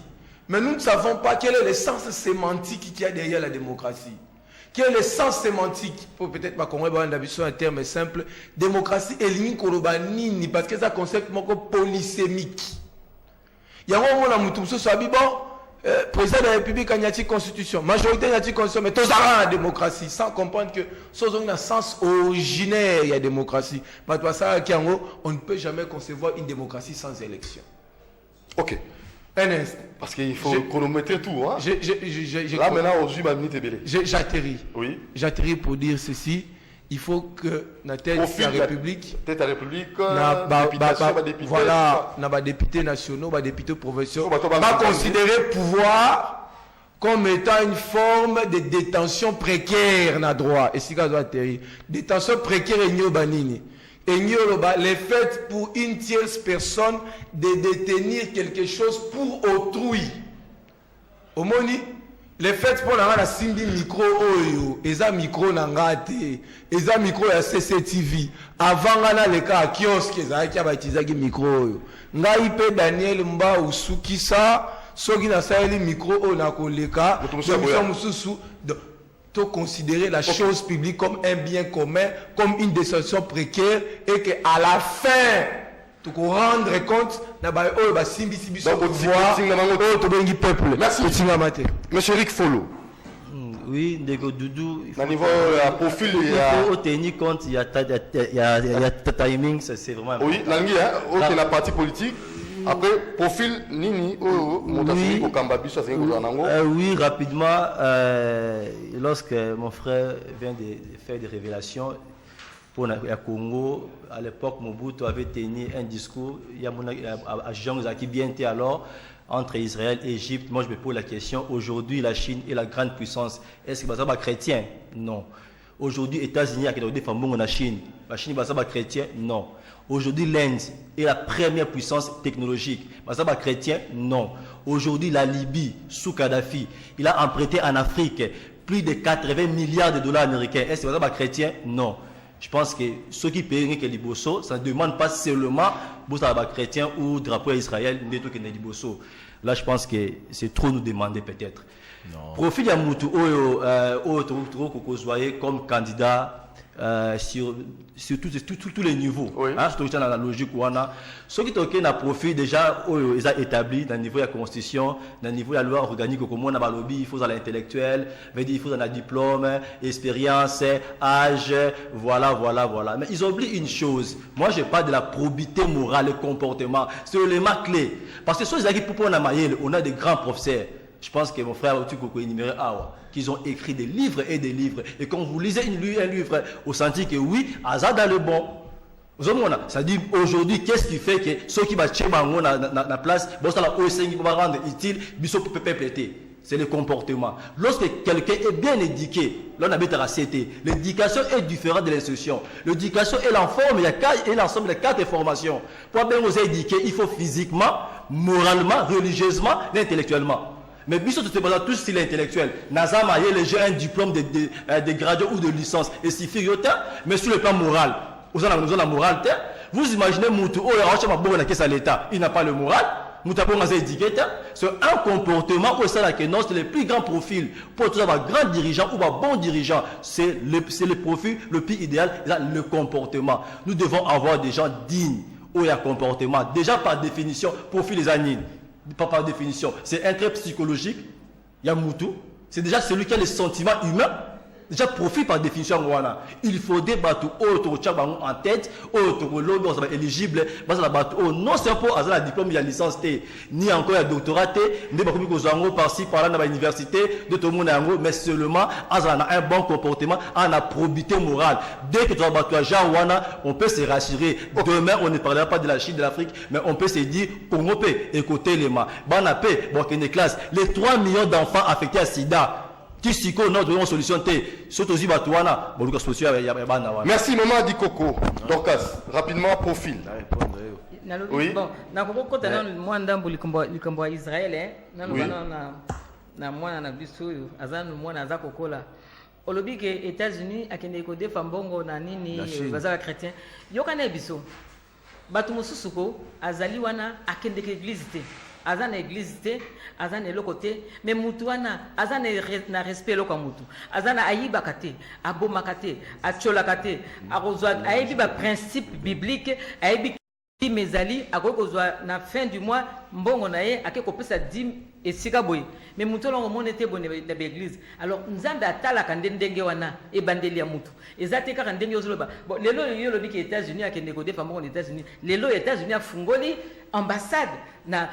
Mais nous ne savons pas quel est le sens sémantique qu'il y a derrière la démocratie. Quel est le sens sémantique? Pour peut-être pas qu'on ait un terme simple. Démocratie élimine Kolobanini parce que c'est un concept polysémique. Il y a un moment où tout ça dit bon, président de la République a une constitution, majorité a une constitution, mais tous ont la démocratie sans comprendre que ça a un sens originaire, il y a démocratie. Mais on ne peut jamais concevoir une démocratie sans élection. Ok. Un instant. Parce qu'il faut chronométrer tout. Hein? Là, maintenant, aujourd'hui, ma minute est belle. J'atterris. Oui. J'atterris pour dire ceci. Il faut que la tête de la République. Tête de la République, voilà, les députés nationaux, les députés provinciaux, va considérer pouvoir comme étant une forme de détention précaire dans le droit. Et si doit atterrir. Détention précaire et nyobanini. Et les faits pour une tierce personne de détenir quelque chose pour autrui. Au moni, les faits pour la simbi micro oyo, eza micro nangate, eza micro ya CCTV. Avant ngana le cas kiosque eza ki abatizaki micro oyo. Ngai pe Daniel Mba usukisa soki na saeli micro oyo na koleka, mususu de considérer la chose publique comme un bien commun, comme une décision précaire, et qu'à la fin, tu peux rendre compte de peuple. Merci. Monsieur Rick Follo. Oui, Ndeko Doudou. Au niveau profil, il faut tenir compte, il y a timing, c'est vraiment. Oui, Nangi, il y a parti politique. Après, profil Nini, oui, rapidement, lorsque mon frère vient de faire des révélations pour le Congo, à l'époque, Mobutu avait tenu un discours, il y a Jean qui bien était alors, entre Israël et Égypte. Moi, je me pose la question, aujourd'hui, la Chine est la grande puissance. Est-ce que ça va chrétien? Non. Aujourd'hui, les États-Unis, qui ont la Chine, la Chine est chrétien? Non. Aujourd'hui, l'Inde est la première puissance technologique. Mazaba chrétien? Non. Aujourd'hui, la Libye, sous Kadhafi, il a emprunté en Afrique plus de 80 milliards de dollars américains. Est-ce que Mazaba chrétien? Non. Je pense que ceux qui payent que Liboso, ça ne demande pas seulement Mazaba chrétien ou drapeau Israël, Liboso. Là, je pense que c'est trop nous demander peut-être. Profil Yamoutou, comme candidat. Sur tous les niveaux, oui. Hein, surtout dans la logique où on a ceux qui ont un profil déjà ils ont établi dans le niveau de la constitution, dans le niveau de la loi organique, comme on a le lobby, il faut dans l'intellectuel, il faut dans le diplôme, expérience, âge, voilà. Mais ils oublient une chose. Moi, je parle de la probité morale et comportement. C'est l'élément clé. Parce que ceux qui pour on a des grands professeurs. Je pense que mon frère Otukoko énuméré qu'ils ont écrit des livres et des livres. Et quand vous lisez un livre, vous sentez que oui, Azad a le bon. Ça dit aujourd'hui, qu'est-ce qui fait que ceux qui vont chez la place, bon, ça la OSN qui va rendre utile, biso peut péter. c'est le comportement. Lorsque quelqu'un est bien éduqué, là on habite à la CT, l'éducation est différente de l'instruction. L'éducation est l'ensemble des 4 formations. Pour bien vous éduquer, il faut physiquement, moralement, religieusement et intellectuellement. Mais bien sûr, tu te bases tous sur l'intellectuel. Nazama, il y a les gens un diplôme de graduat ou de licence. Et si mais sur le plan moral, vous avez la morale, vous imaginez Moutou, il n'a pas le moral. C'est un comportement où c'est le plus grand profil pour tous les grands dirigeants ou bons dirigeants. C'est le profil le plus idéal, le comportement. Nous devons avoir des gens dignes où il y a comportement. Déjà par définition, profil des années. Pas par définition. C'est un trait psychologique. Il y a Moutou. C'est déjà celui qui a les sentiments humains. Déjà profil par définition. Il faut débattre en tête, éligible. Non c'est pour avoir le diplôme, il y a licence, ni encore un doctorat, ni par-ci, par-là dans l'université, mais seulement un bon comportement, en probité morale. Dès que tu as on peut se rassurer. Demain, on ne parlera pas de la Chine, de l'Afrique, mais on peut se dire Congo peut écouter les mains. Les 3 millions d'enfants affectés à SIDA. Notre solution Merci Maman Dikoko. Dorcas, rapidement profil. Oui. Bon, moi ndambo likombo Israël na mwana na biso azanu mwana za kokola. Olobi ke États-Unis akende ko defa mbongo na nini bazaka chrétien. Yokana biso. Batu mosusu ko azali wana akende ke église te. Azana église te, azana lokote, mais mutuana azana na respect loka mutu. Azana ayiba kate, aboma kate, achola kate, arozwa ayibi ba principe biblique, ayibi mezali akozwa na fin du mois mbongo na ye akekopesa 10 esika boye. Mais mutu longo monete bonne na église. Alors nzanda atala kande ndenge wana e bandeli ya mutu. Ezate kaka ndenge ozoloba. Bon lelo yolo biki États-Unis akende ko defa mbongo aux États-Unis. Lelo États-Unis afungoli ambassade na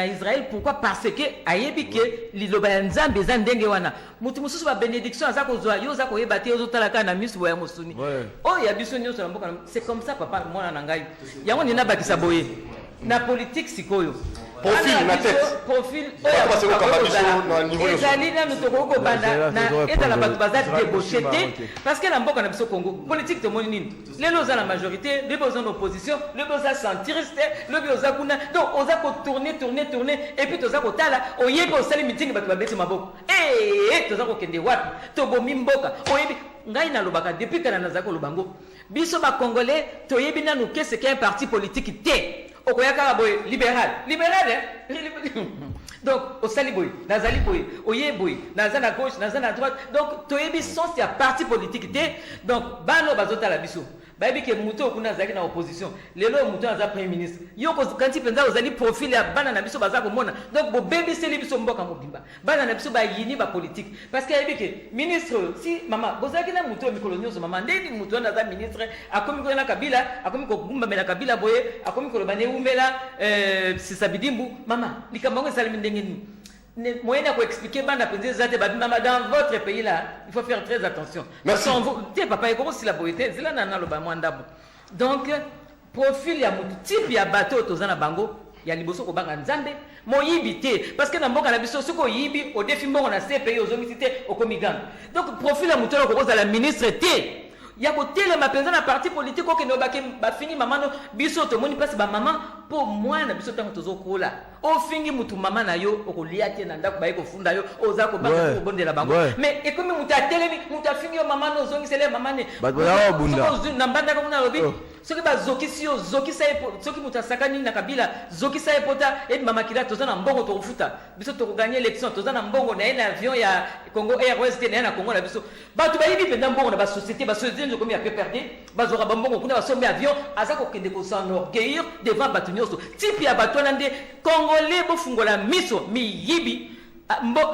Israël. Pourquoi? Parce que ayebi ke liloba ya nzambe eza ndenge wana mutu mususu ba bénédiction azako zwa yo zako yebate yo zotalaka na misu boya mosuni oh ya biso nyonso na mboka. C'est comme ça papa mwana na ngai yango nina bakisa boye na politique sikoyo profil na tête profil oyo ezali nanu tokoko banda na etala bato baza débauché te parce que na mboka na biso Congo politique tomoni nini lelo oza na majorité lelo oza na opposition lelo oza centriste lelo oza kuna donc oza ko tourner et puis toza kotala oyebi osali meeting bato babeti maboko toza kokende wapi tobomi mboka oyebi ngai nalobaka depuis kana nazaka kolobango biso ba congolais toyebi nanu kese qu'un parti politique te okoyaka boy libéral donc au sali boy nazali boy oye boy nazana gauche nazana droite donc toyebi sens ya parti politique te donc bano bazota la biso bayebi ke muto kuna zaki na opposition lelo muto aza premier ministre yoko kanti penza ozali profil ya bana na biso baza komona donc bo bebi seli biso mboka mobimba bana na biso ba yini ba politique parce que yebi ke ministre si mama bozaki na muto mikolo nyonso mama ndeni muto na za ministre akomi ko na Kabila akomi ko gumba mela Kabila boye akomi ko bane umela sisabidimbu mama likambango salimi ndenge ni moyen à expliquer banda penzi zate babima dans votre pays là il faut faire très attention. Merci. Parce que papa eko si la boyete zila na lo ba mwandabo donc profil ya mutu type ya bateau tozana bango ya liboso ko banga nzambe moyibi te parce que na mboka na biso soko yibi au défi mbongo na CPI ozongisi te okomiganga donc profil ya mutu ko la ministre te ya kotele mapenza na parti politique ko keno ba fini mamano biso to moni passe ba maman pour moi na biso tango tozokola o fingi mutu mama na yo okolia te na ndako ba ko funda yo oza ko banga ko bondela bango mais ekomi mutu atelemi mutu afingi yo mama no zongi sele mama ne ba ya bunda na mbanda ko na lobi soki ba zokisi yo zokisa soki mutu asakani na Kabila zokisa epota et mama kila tozana mbongo to kufuta biso to gagner élection tozana mbongo na avion ya Congo Airways te na Congo na biso ba to ba yibi penda mbongo na ba société comme il a perdu bazora bambongo kuna basombe avion azako kende ko s'enorgueillir devant batunyoso type ya batonande congolais bofungola miso mi yibi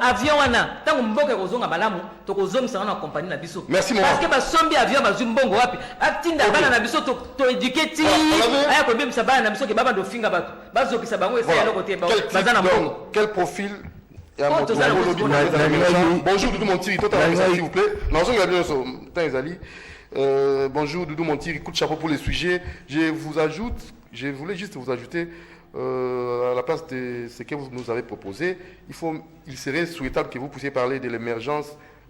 avion wana tango mboka kozonga malamu to kozongisa na compagnie na biso parce que basombe avion bazumbongo wapi atinda bana na biso to éduquer aya ko bimisa bana na biso ke baba ndo finga bato bazokisa bango esa ya lokote bazana mbongo quel profil bonjour Doudou Montiri, s'il vous plaît. Bonjour Doudou Montiri, coup de chapeau pour les sujets. Je voulais juste vous ajouter à la place de ce que vous nous avez proposé, il serait souhaitable que vous puissiez parler de l'émergence.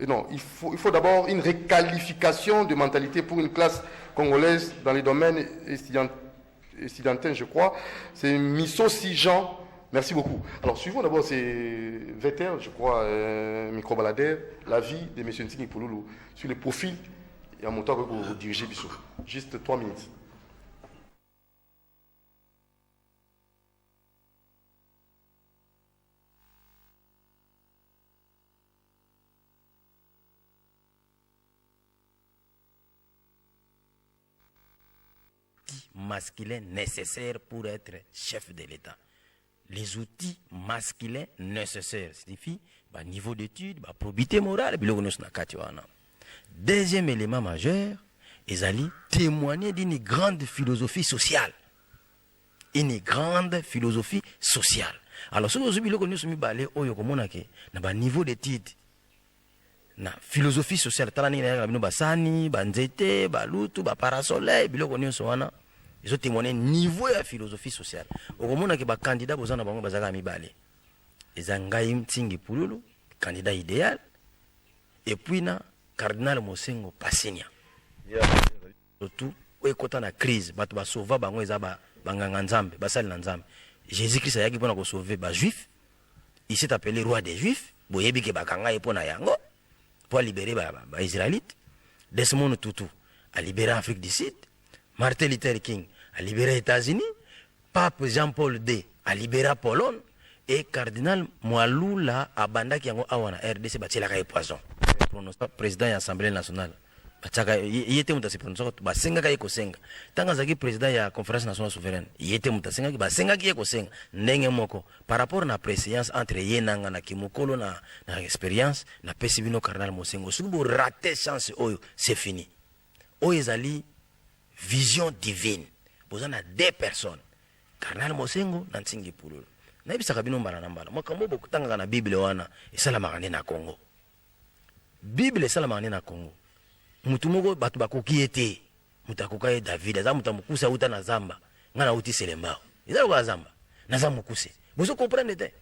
Non, il faut d'abord une requalification de mentalité pour une classe congolaise dans les domaines estudiantins, je crois. C'est Misso Sijan. Merci beaucoup. Alors, suivons d'abord ces vétérans, je crois, micro-baladeurs, l'avis de M. Ntingi Pouloulou sur les profils et en montant que vous dirigez Bissot. Juste 3 minutes. Masculins nécessaires pour être chef de l'État. Les outils masculins nécessaires signifie niveau d'études, probité morale, deuxième élément majeur, ils allaient témoigner d'une grande philosophie sociale. Une grande philosophie sociale. Alors, ce que nous sommes balé au niveau d'études, na philosophie sociale, basani, banzete, balutu, parasoleil, ils ont témoigné niveau de la philosophie sociale. Au moment où les candidats ont été ils ont Ntingi Pouloulou, candidat idéal, et puis na cardinal Mosengo Passigna. Surtout, où est la crise, ils ont sauvé Jésus-Christ a dit pour sauver les Juifs. Il s'est appelé roi des Juifs. Pour libérer les Israélites. Desmond Tutu a libéré l'Afrique du Sud. Martin Luther King a libéré les États-Unis. Pape Jean-Paul II a libéré la Pologne. Et cardinal Moualoula a bandaki yango awana RDC batilaka ye poison. Président de l'Assemblée nationale. Il était muta se prononcer basenga ka ekosenga. Tanga zaki président ya conférence nationale souveraine. Il était muta senga basenga ki ekosenga ndenge moko par rapport na préséance entre yenanga na kimokolo na expérience na pesibino cardinal Mosengo. Si vous ratez chance oyo, c'est fini. Oyo ezali vision divine. Vous en avez 2 personnes. Cardinal Mosengo na Ntingi Pouloulou. Na ibisaka bino mbala na mbala. Makambo bokutanga na Bible wana esalamaka na Congo. Bible esalamaka na Congo. Mutu moko batu bakoki ete mutu akoka David aza mutu amukusa uta na zamba ngana uti selembao eza kwa zamba na za mukuse bozo comprendre te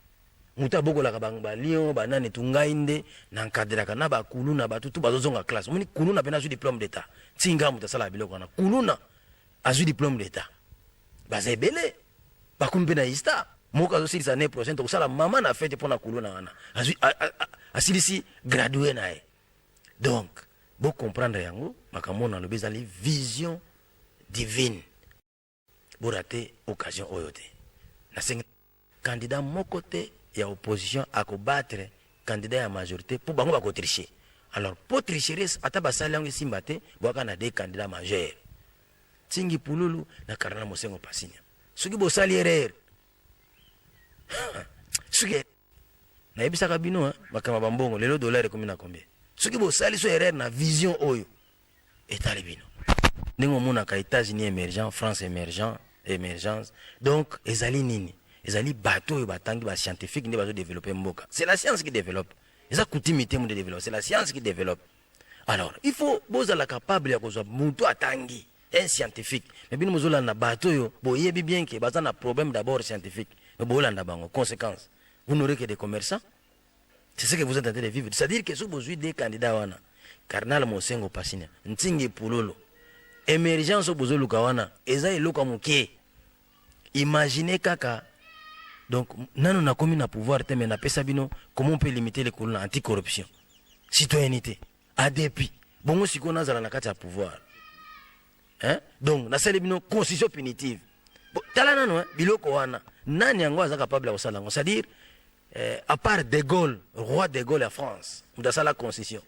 mutu abokolaka bangba lion banane tungainde na nkadraka na bakulu na batutu bazozonga classe muni kuluna pena zu diplôme d'état tinga mutu sala biloko na kuluna azu diplôme d'état baza ebele bakumbe na ista moko azosilisa ne prochaine tosala mama na fête pour na kuluna wana azu asilisi gradué nae donc vous comprendre yango makambo na lobi ezali vision divine pour rater occasion oyote na senga candidat moko te ya opposition à combattre candidat ya majorité pour bango bako tricher alors pour tricher ata basali yango simba te boka na 2 candidats majeurs Ntingi Pouloulou na cardinal Mosengo Passigna soki bosali erreur soki na ebisaka bino makama bambongo lelo dollar ekomi na combien ce qui vous sali so erreur na vision oyo etali bino ndenge monaka États-Unis émergent France émergence donc ezali nini ezali bato oyo batangi ba scientifique nde bazo développer mboka c'est la science qui développe eza coutumité mu de développer c'est la science qui développe alors il faut bozala capable ya kozwa mutu atangi un scientifique mais bino mozola na bato oyo boyebi bien que baza na problème d'abord scientifique mais bolanda bango conséquence vous n'aurez que des commerçants. C'est ce que vous êtes en train de vivre. C'est-à-dire que si vous avez des candidats, cardinal Mosengo Passigna, Ntingi Pouloulou, émergence au besoin Lukawana, Eza et Lukamuke. Imaginez kaka. Donc, nous avons commis un pouvoir, mais na pesabino, comment on peut limiter les colons anti-corruption, citoyenneté, ADP. Bon, si on a un pouvoir. Hein? Donc, na salibino constitution punitive. Talana no, biloko wana, nani yango aza capable de salango. C'est-à-dire, à part De Gaulle, roi De Gaulle à France, dans la constitution.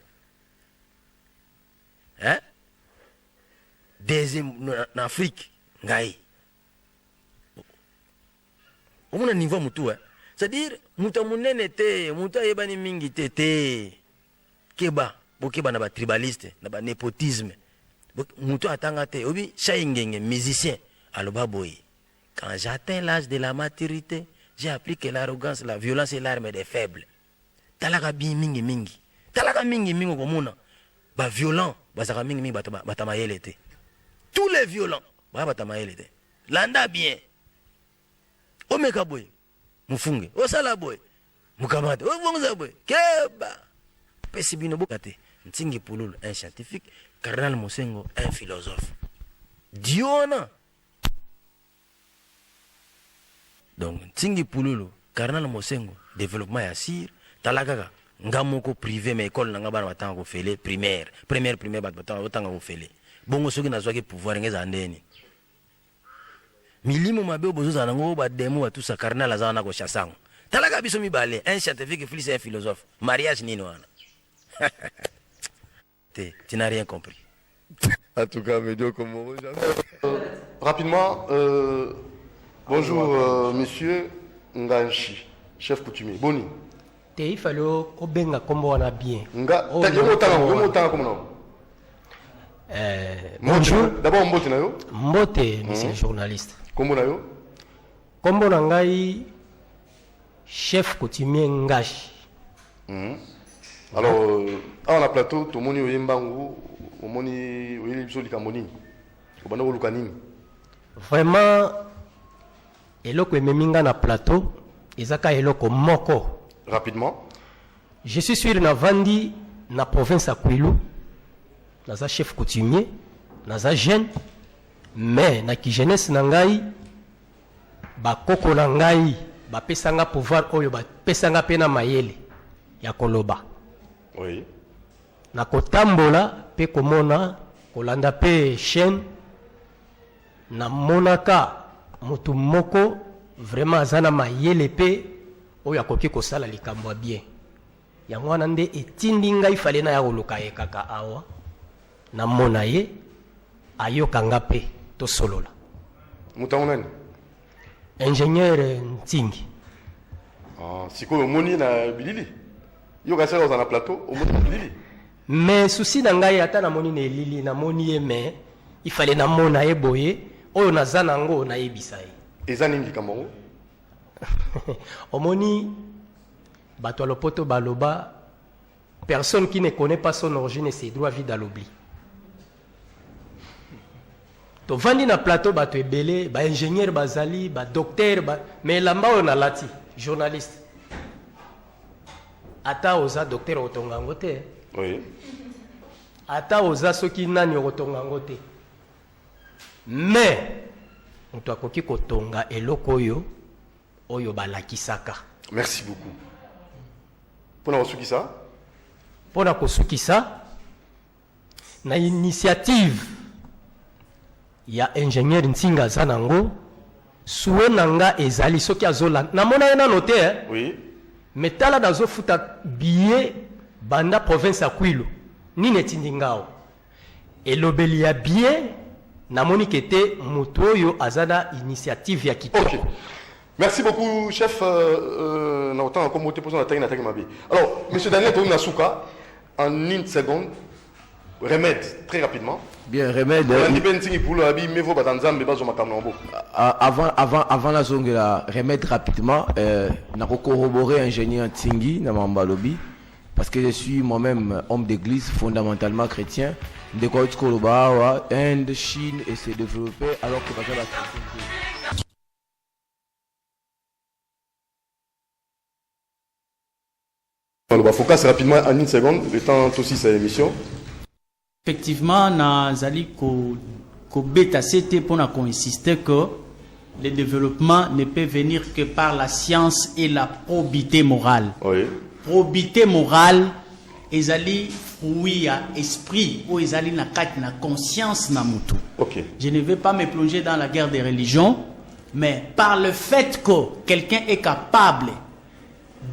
Hein? Deuxième en Afrique, ngaï. Au moins niveau mutu, c'est-à-dire muta munene te, muta yebani mingi te, keba, bokeba na ba tribaliste, na ba népotisme. Mutu atanga te, obi chaingenge musicien, aloba boy. Quand j'atteins l'âge de la maturité, j'ai appris que l'arrogance, la violence est l'arme des faibles. Talaka bi mingi mingi. Talaka mingi mingi komuna. Ba violent, bazaka mingi mingi batamayele te. Tous les violents, batamayele te. Landa bien. omeka boy mufunge osala boy mukamate obongoza boy keba pesi bino bokate Ntingi Pululu un scientifique, Cardinal Mosengo un philosophe. Diona. Donc Ntingi Pululu, Cardinal Mosengo développement ya sir talakaga ngamoko privé mais école nanga bana batanga ko fele primaire batanga ko fele bongo soki nazwaki pouvoir ngeza ndeni milimo mabe bozoza nango ba demo ba tout ça Cardinal azana ko chasango talaka biso mibale un scientifique plus un philosophe mariage nini wana. Tu n'as rien compris. En tout cas, Médio Komoro, rapidement, bonjour monsieur Nganchi, chef coutumier. Boni. Il fallait obenga kombo wana bien. Bonjour. D'abord mbote na yo. Mbote, monsieur le journaliste. Kombo na yo. Kombo na ngai chef coutumier Ngashi. Alors, on a plateau, tout le monde est mbangu, tout le monde est vraiment, eloko ememinga na plateau, ezaka eloko moko. Rapidement. Je suis sûr na vandi na province à Kwilu, naza chef coutumier, naza jeune, mais na ki jeunesse na ngai, ba koko na ngai, ba pesanga pouvoir oyo ba pesanga pena mayele ya koloba. Oui. Na kotambola pe komona kolanda pe chaîne na monaka mutu moko vraiment azana mayele pe oyo akoki kosala likambo bien ya mwana nde etindi ngai fale na ya koluka ye kaka awa na mona ye ayokanga pe to solola mutango nani ingénieur Ntingi. Sikoyo moni na bilili yo kasala na plateau au moni na bilili. Mais souci na ngai ata na moni na elili na moni ye mais il fallait na mona ye boye oyo nazana ngo na yebisa ye. Eza nini kamongo? Omoni bato lopoto baloba personne qui ne connaît pas son origine et ses droits vide à l'oubli. To vandi na plateau bato ebele ba ingénieur bazali ba docteur ba mais lamba on a lati journaliste. Ata oza docteur otonga ngote. Oui. Ata oza soki nani otonga ngote. Mais mutu akoki kotonga eloko oyo oyo balakisaka. Merci beaucoup. Pona kosukisa? Pona kosukisa na initiative ya ingénieur Ntinga Zanango souwe nanga ezali soki azola namona yana noté oui mais tala dazo futa billet banda province ya Kwilu nini etindingao elobeli ya billet namoni kete mutu oyo azana initiative ya kitoko. OK. Merci beaucoup chef na autant comme moté pour son attaque na mabi. Alors monsieur Daniel Touna Souka en une seconde remède très rapidement. Bien, remède. Avant la zone, remède rapidement. N'a corroboré ingénieur Ntingi na Mambalobi parce que je suis moi-même homme d'église fondamentalement chrétien. De quoi Koloba, Inde, Chine et s'est développé alors que on va focus rapidement en une seconde, le temps aussi c'est l'émission. Effectivement, nazali ko beta c'était pour insister que le développement ne peut venir que par la science et la probité morale. Oui. Probité morale, ezali fruit à esprit ou ezali na kati na conscience na mutu. OK. Je ne vais pas me plonger dans la guerre des religions, mais par le fait que quelqu'un est capable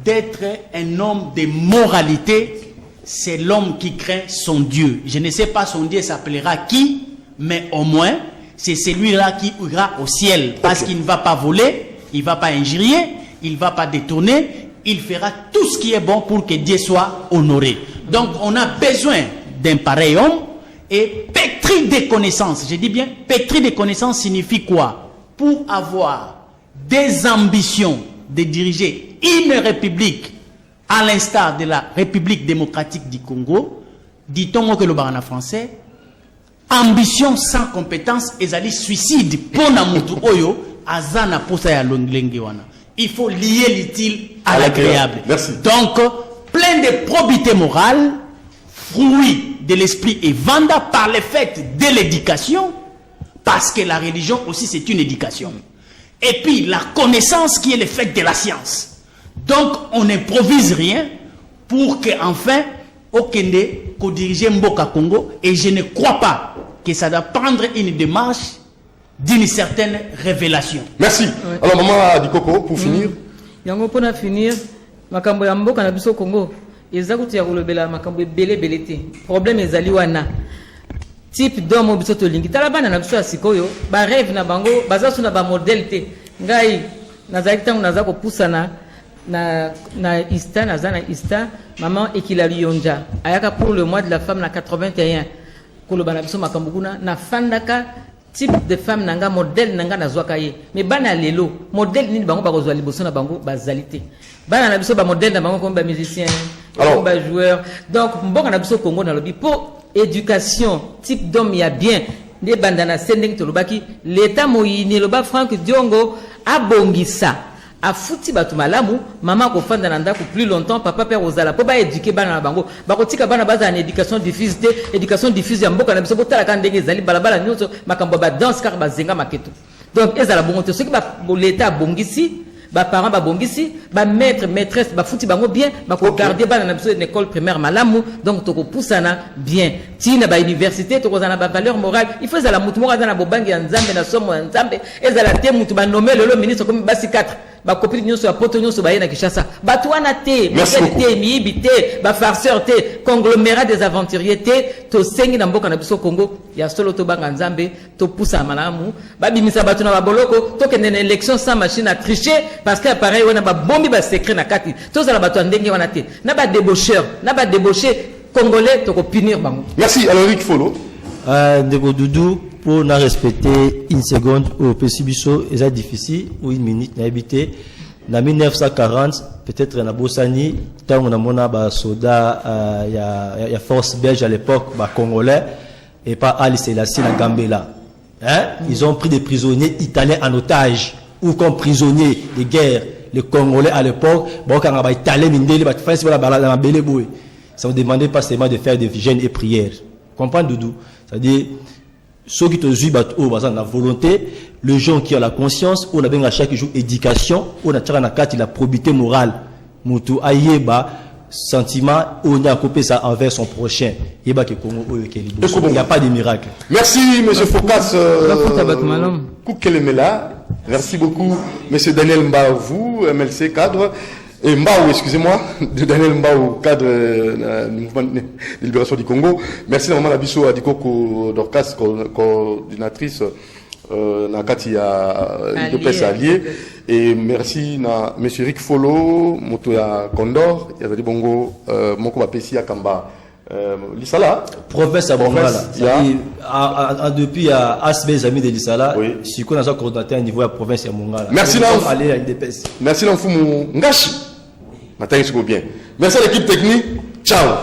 d'être un homme de moralité, c'est l'homme qui craint son Dieu. Je ne sais pas son Dieu s'appellera qui, mais au moins, c'est celui-là qui ira au ciel. Parce qu'il ne va pas voler, il ne va pas injurier, il ne va pas détourner, il fera tout ce qui est bon pour que Dieu soit honoré. Donc, on a besoin d'un pareil homme et pétri de connaissances. Je dis bien, pétri de connaissances signifie quoi? Pour avoir des ambitions de diriger une république à l'instar de la République démocratique du Congo, dit-on que le barana français, ambition sans compétence ezali suicide pour na mutu oyo azana posa ya longlengi wana. Il faut lier l'utile à l'agréable. Merci. Donc, plein de probité morale, fruit de l'esprit et vanda par le fait de l'éducation, parce que la religion aussi c'est une éducation. Et puis la connaissance qui est le fait de la science. Donc on n'improvise rien pour que enfin Okende ko diriger Mboka Congo, et je ne crois pas que ça doit prendre une démarche d'une certaine révélation. Merci. Ouais. Alors maman Dikoko, pour finir. Yango pour finir, makambo ya mboka na biso Congo, ezakuti ya kolobela makambo belé te. Problème ezali wana. Type d'homme biso to lingi talabana na biso ya sikoyo, ba rêve na bango, baza suna ba modèle te. Ngai nazaki tangu nazako pusana na Ista, na Ista, maman Ekila Lionja. Ayaka pour le mois de la femme na 81. Kolobana biso makambo kuna na fandaka type de femme nanga modèle nanga na zwaka ye. Mais bana lelo, modèle nini bango bakozwa liboso na bango bazalité. Bana na biso ba modèle na bango comme ba musicien, comme ba joueur. Donc mboka na biso Congo na lobi po éducation type d'homme ya bien ne bandana sending to lobaki l'état moyini loba Franck Diongo abongisa afuti batu malamu mama ko fanda na ndako plus longtemps papa père ozala po ba éduquer bana na bango bakotika bana baza na éducation diffuse ya mboka na biso botala ka ndenge ezali balabala nyonso makambo ba danse car bazenga maketo. Donc ezala bongo te soki ba l'état bongisi ba parents ba bongisi ba maître maîtresse ba futi bango bien ba ko garder bana na biso une école primaire malamu, donc to ko poussana bien tina ba université to ko zana ba valeur morale. Il faut zala mutu moko zana bobangi ya nzambe na somo ya nzambe ezala te mutu ba nommer le ministre comme basi 4 ba copine nyonso ya poto nyonso ba yena Kinshasa batu wana te te miibi te ba farceur te conglomérat des aventuriers te to sengi na mboka na biso Congo ya solo to banga nzambe to poussa malamu ba bimisa batu na ba boloko to kende na élection sans machine à tricher parce que pareil wana ba bombi ba secret na kati to zala batu ndenge wana te na ba débaucheur na ba débauché congolais to ko punir bango. Merci. Alors Eric Folo. Ndeko Doudou, pour nous respecter une seconde au Pessibiso, c'est difficile, ou une minute, n'a habité. En 1940, peut-être en Abossani, tant on a mon soda, il y a force belge à l'époque, congolais, et pas Alice Selassie, la Gambela. Hein? Ils ont pris des prisonniers italiens en otage, ou comme prisonniers de guerre. Les Congolais à l'époque, ça ne demandait pas seulement de faire des gênes et prières. Comprends, Doudou? C'est-à-dire, ceux qui te jouent, la volonté, les gens qui ont la conscience, on a bien à chaque jour éducation, on a la probité morale. Moutou ayeba, sentiment, on a coupé ça envers son prochain. Il n'y a pas de miracle. Merci, M. Focas. Merci beaucoup, M. Daniel Mbaou, MLC cadre. Et Mbao, excusez-moi, de Daniel Mbao, cadre du mouvement de libération du Congo. Merci normalement à Bisso Adikoko Dorcas, coordinatrice Nakati à l'UDPS allié. Et merci à M. Rick Folo, Motoya Condor, Yazadi Bongo, Moko Bapesi Akamba. L'Isala province à Bongala. Depuis à Asbé, amis de l'Isala, je suis qu'on a coordonnateur au niveau de la province à Mongala. Merci merci Namfou Ngashi. Matin, bien. Merci à l'équipe technique. Ciao.